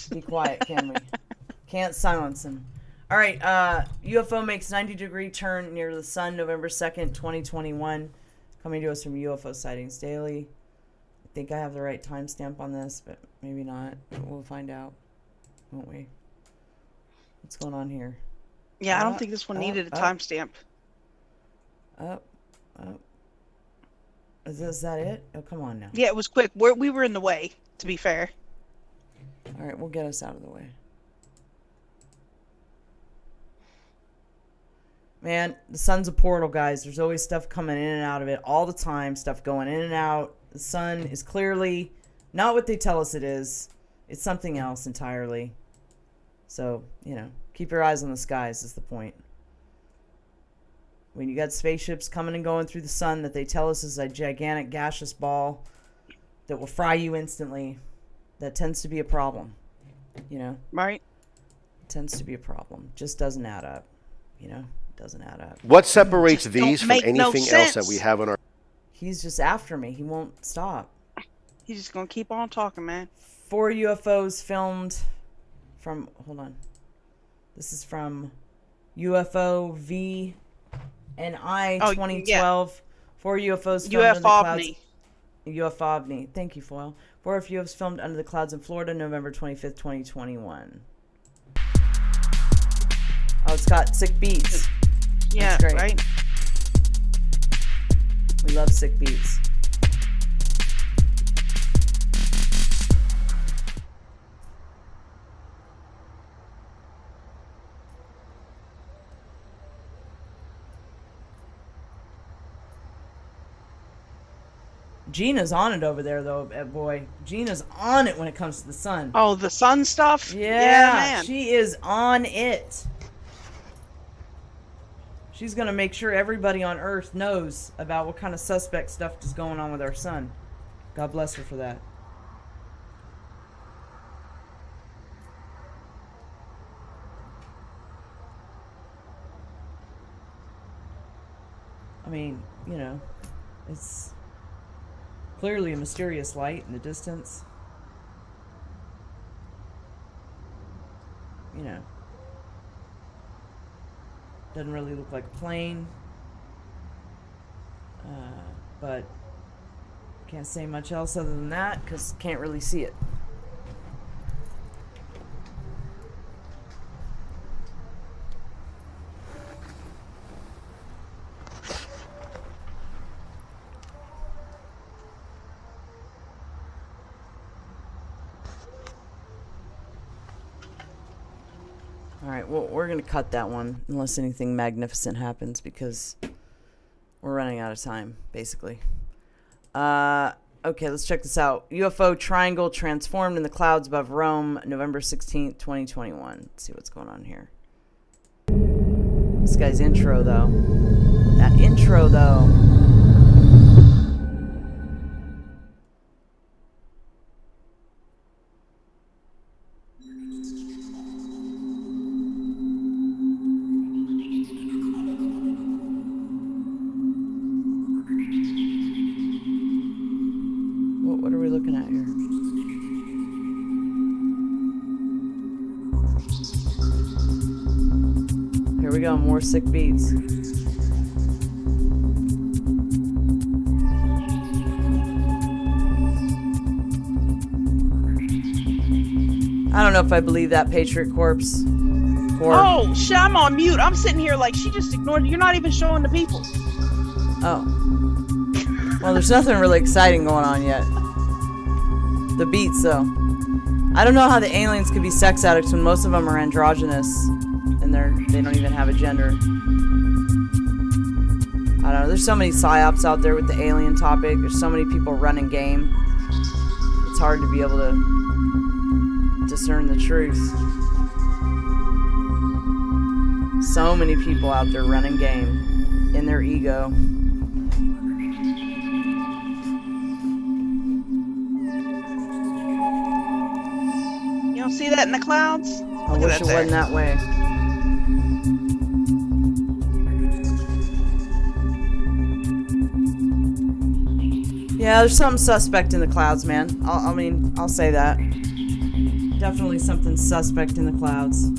be quiet, can we? Can't silence him. All right. UFO makes 90-degree turn near the sun, November 2nd, 2021. Coming to us from UFO Sightings Daily. I think I have the right timestamp on this, but maybe not. We'll find out, won't we? What's going on here? Yeah, I don't think this one needed a timestamp. Is that it? Oh, come on now. Yeah, it was quick. We were in the way, to be fair. All right, we'll get us out of the way. Man, the sun's a portal, guys. There's always stuff coming in and out of it all the time. Stuff going in and out. The sun is clearly not what they tell us it is. It's something else entirely. So, you know, keep your eyes on the skies is the point. When you got spaceships coming and going through the sun that they tell us is a gigantic gaseous ball that will fry you instantly, that tends to be a problem. You know? Right. It tends to be a problem. Just doesn't add up. You know? Doesn't add up. What separates these from anything else that we have on our... He's just after me. He won't stop. He's just going to keep on talking, man. 4 UFOs filmed from... Hold on. This is from UFO V and I 2012. 4 UFOs filmed under the clouds. UFOVNI. Thank you, Foil. 4 UFOs filmed under the clouds in Florida, November 25th, 2021. Oh, it's got sick beats. Yeah, that's great. Right? We love sick beats. Gina's on it over there, though, boy. Gina's on it when it comes to the sun. Oh, the sun stuff? Yeah, man. She is on it. She's going to make sure everybody on Earth knows about what kind of suspect stuff is going on with our sun. God bless her for that. I mean, you know, it's clearly a mysterious light in the distance. You know. Doesn't really look like a plane. But Can't say much else other than that because can't really see it. Alright, well, we're going to cut that one unless anything magnificent happens because we're running out of time, basically. Okay, let's check this out. UFO triangle transformed in the clouds above Rome, November 16th, 2021. Let's see what's going on here. This guy's intro, though. That intro, though. What are we looking at here? Here we go, more sick beats. I don't know if I believe that Patriot Corpse. Oh, shit, I'm on mute. I'm sitting here like she just ignored. You're not even showing the people. Oh. Well, there's nothing really exciting going on yet. The beats, though. I don't know how the aliens could be sex addicts when most of them are androgynous and they don't even have a gender. I don't know. There's so many psyops out there with the alien topic. There's so many people running game. It's hard to be able to discern the truth. So many people out there running game in their ego. You don't see that in the clouds? I wish it wasn't that way. Yeah, there's something suspect in the clouds, man. I'll say that. Definitely something suspect in the clouds.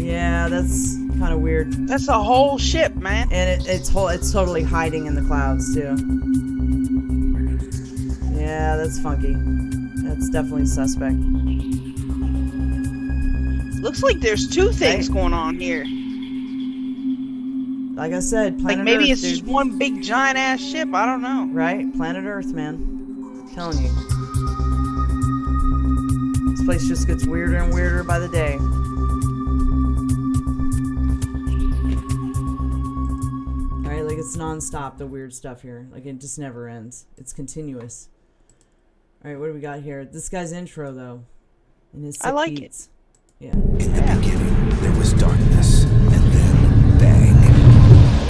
Yeah, that's kind of weird. That's a whole ship, man. And it's totally hiding in the clouds too. Yeah, that's funky. That's definitely suspect. Looks like there's two things going on here. Like I said, planet like maybe Earth, it's just one big giant ass ship. I don't know. Right? Planet Earth, man. I'm telling you. This place just gets weirder and weirder by the day. Right? Like it's non-stop, the weird stuff here. Like it just never ends. It's continuous. Alright, what do we got here? This guy's intro, though. And his I like beats. Yeah. In the beginning, there was darkness, and then bang,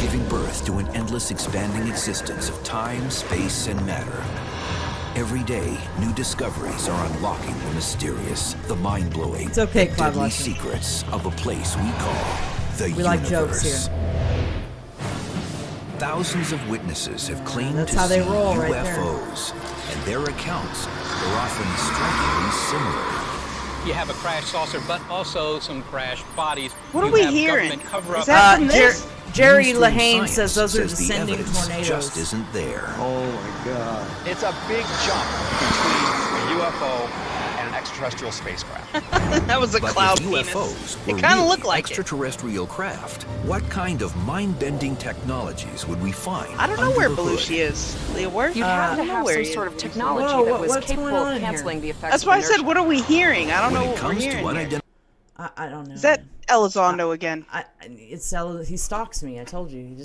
giving birth to an endless expanding existence of time, space, and matter. Every day, new discoveries are unlocking the mysterious, the mind-blowing, It's okay, the Cloud deadly Watcher. secrets of a place we call the We universe. like jokes here. Thousands of witnesses have claimed That's to how they see roll right there. UFOs, and their accounts are often strikingly similar. You have a crash saucer, but also some crash bodies. What are You we have hearing? government cover-up. Is that from this? Jerry Mainstream Lahane science says those are says the descending evidence tornadoes. just isn't there. Oh my God. It's a big jump between a UFO and an extraterrestrial spacecraft. That was a But cloud if penis. UFOs It were kind of really looked like it. extraterrestrial craft, what kind of mind-bending technologies would we find? I don't know under where the hood? Belushi is. Leah, where? You'd have to have some sort of technology Whoa, that was what's capable going on of in here? canceling the effects That's of why I inertia. said, what are we hearing? I don't When know it what we're comes to hearing here. unidentified I don't know. Is that Elizondo again? He stalks me. I told you.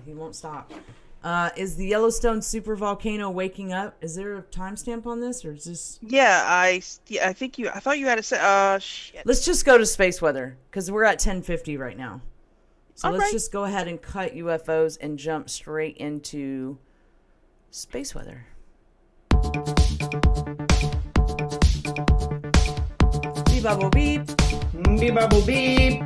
He won't stop. Is the Yellowstone super volcano waking up? Is there a timestamp on this, or is this? Yeah, I thought you had to say. Shit. Let's just go to space weather because we're at 10:50 right now. So All let's right. just go ahead and cut UFOs and jump straight into space weather. Beep bubble beep. Beep bubble beep.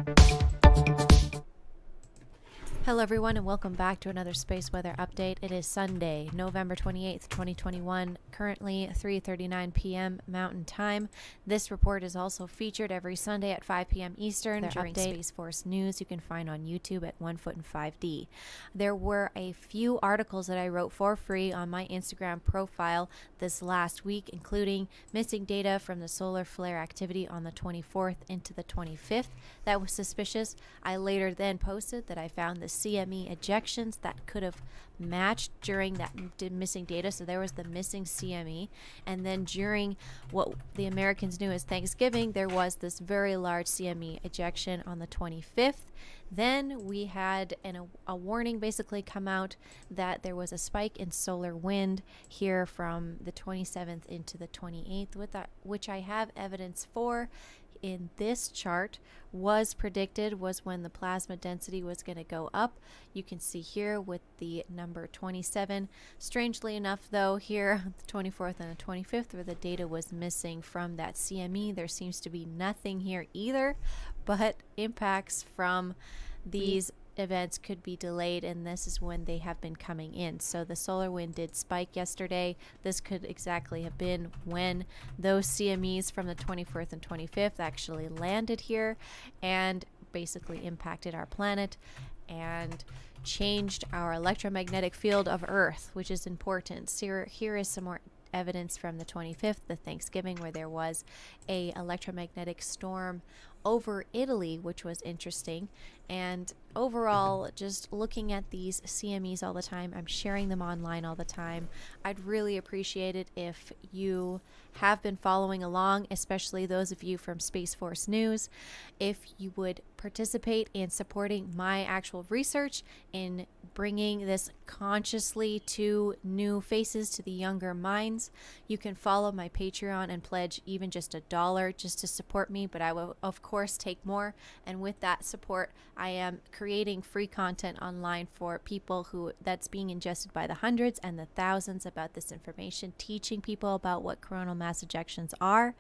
Hello everyone and welcome back to another space weather update. It is Sunday, November 28th, 2021, currently 3:39 p.m. Mountain Time. This report is also featured every Sunday at 5 p.m. Eastern during Space Force News you can find on YouTube at 1 Foot in 5D. There were a few articles that I wrote for free on my Instagram profile this last week, including missing data from the solar flare activity on the 24th into the 25th. That was suspicious. I later then posted that I found the CME ejections that could have matched during that missing data. So there was the missing CME, and then during what the Americans knew as Thanksgiving, there was this very large CME ejection on the 25th. Then we had a warning basically come out that there was a spike in solar wind here from the 27th into the 28th, which I have evidence for in this chart. Was predicted was when the plasma density was going to go up. You can see here with the number 27. Strangely enough, though, here the 24th and the 25th, where the data was missing from that CME, there seems to be nothing here either, but impacts from these events could be delayed, and this is when they have been coming in. So the solar wind did spike yesterday. This could exactly have been when those CMEs from the 24th and 25th actually landed here and basically impacted our planet and changed our electromagnetic field of Earth, which is important. So here is some more evidence from the 25th, the Thanksgiving, where there was a electromagnetic storm over Italy, which was interesting. And overall, just looking at these CMEs all the time, I'm sharing them online all the time. I'd really appreciate it if you have been following along, especially those of you from Space Force News, if you would participate in supporting my actual research, in bringing this consciously to new faces, to the younger minds. You can follow my Patreon and pledge even just $1 just to support me, but I will of course take more. And with that support, I am creating free content online for people that's being ingested by the hundreds and the thousands about this information, teaching people about what coronal mass ejections are.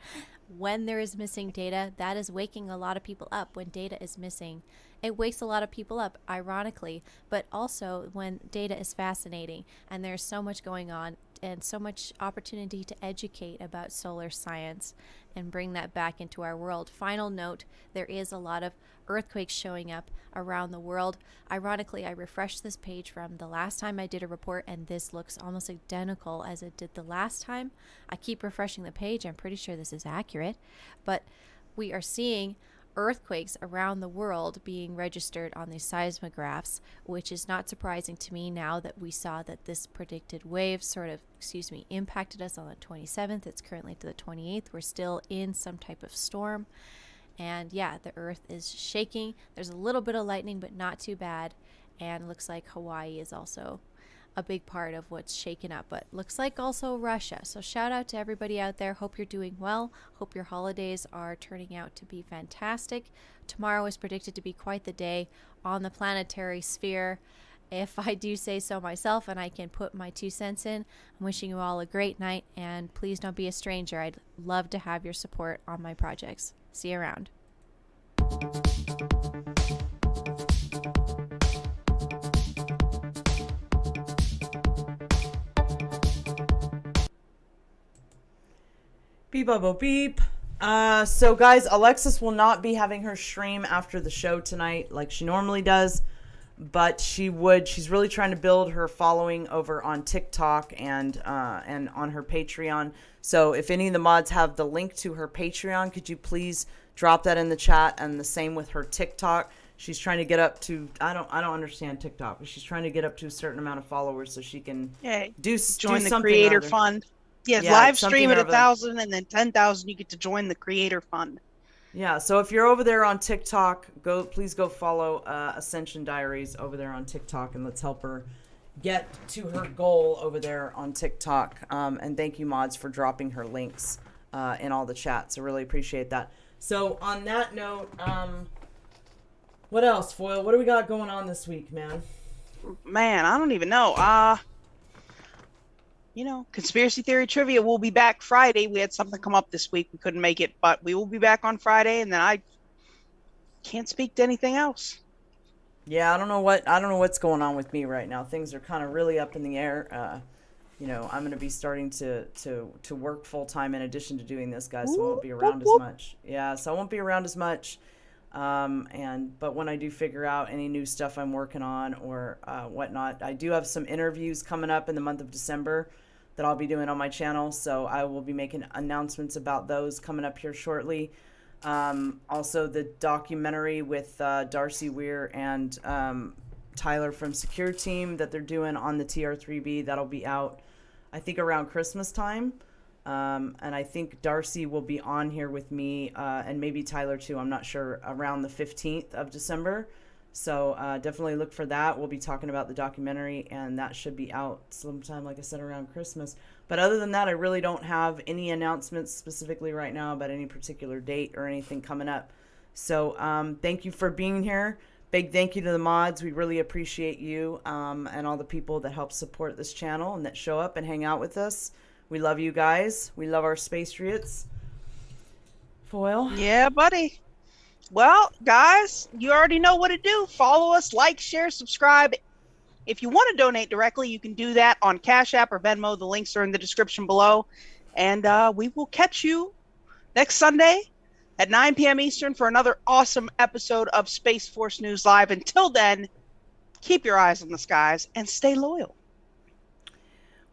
When there is missing data, that is waking a lot of people up. When data is missing, it wakes a lot of people up, ironically, but also when data is fascinating and there's so much going on and so much opportunity to educate about solar science and bring that back into our world. Final note, there is a lot of earthquakes showing up around the world. Ironically, I refreshed this page from the last time I did a report, and this looks almost identical as it did the last time. I keep refreshing the page. I'm pretty sure this is accurate, but we are seeing earthquakes around the world being registered on these seismographs, which is not surprising to me now that we saw that this predicted wave impacted us on the 27th. It's currently to the 28th. We're still in some type of storm. And yeah, the earth is shaking. There's a little bit of lightning, but not too bad. And it looks like Hawaii is also a big part of what's shaken up, but looks like also Russia. So shout out to everybody out there. Hope you're doing well. Hope your holidays are turning out to be fantastic. Tomorrow is predicted to be quite the day on the planetary sphere, if I do say so myself, and I can put my 2 cents in. I'm wishing you all a great night, and please don't be a stranger. I'd love to have your support on my projects. See you around. Beep, bubble, beep. So guys, Alexis will not be having her stream after the show tonight like she normally does, but she's really trying to build her following over on TikTok and on her Patreon. So if any of the mods have the link to her Patreon, could you please drop that in the chat? And the same with her TikTok. She's trying to get up to, I don't understand TikTok, but she's trying to get up to a certain amount of followers so she can join the creator fund. Yeah, live stream at 1,000, and then 10,000 you get to join the creator fund. Yeah, so if you're over there on TikTok, please go follow Ascension Diaries over there on TikTok, and let's help her get to her goal over there on TikTok. And thank you, mods, for dropping her links in all the chats. I really appreciate that. So on that note, what else, Foil? What do we got going on this week, man? Man, I don't even know. Conspiracy theory trivia will be back Friday. We had something come up this week. We couldn't make it, but we will be back on Friday, and then I can't speak to anything else. Yeah, I don't know what's going on with me right now. Things are kind of really up in the air. You know, I'm going to be starting to work full time in addition to doing this, guys. So I won't be around as much. Yeah, so I won't be around as much. But when I do figure out any new stuff I'm working on or whatnot, I do have some interviews coming up in the month of December that I'll be doing on my channel. So I will be making announcements about those coming up here shortly. Also the documentary with Darcy Weir and Tyler from Secure Team that they're doing on the TR3B, that'll be out I think around Christmas time. And I think Darcy will be on here with me and maybe Tyler too, I'm not sure, around the 15th of December. So definitely look for that. We'll be talking about the documentary, and that should be out sometime, like I said, around Christmas. But other than that, I really don't have any announcements specifically right now about any particular date or anything coming up. So thank you for being here. Big thank you to the mods. We really appreciate you and all the people that help support this channel and that show up and hang out with us. We love you guys. We love our Spacetriots. Foil? Yeah, buddy. Well, guys, you already know what to do. Follow us, like, share, subscribe. If you want to donate directly, you can do that on Cash App or Venmo. The links are in the description below. And we will catch you next Sunday at 9 p.m. Eastern for another awesome episode of Space Force News Live. Until then, keep your eyes on the skies and stay loyal.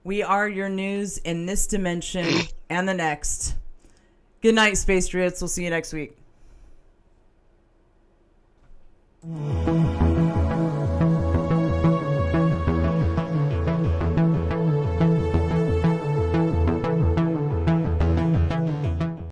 We are your news in this dimension and the next. Good night, Space Triots. We'll see you next week.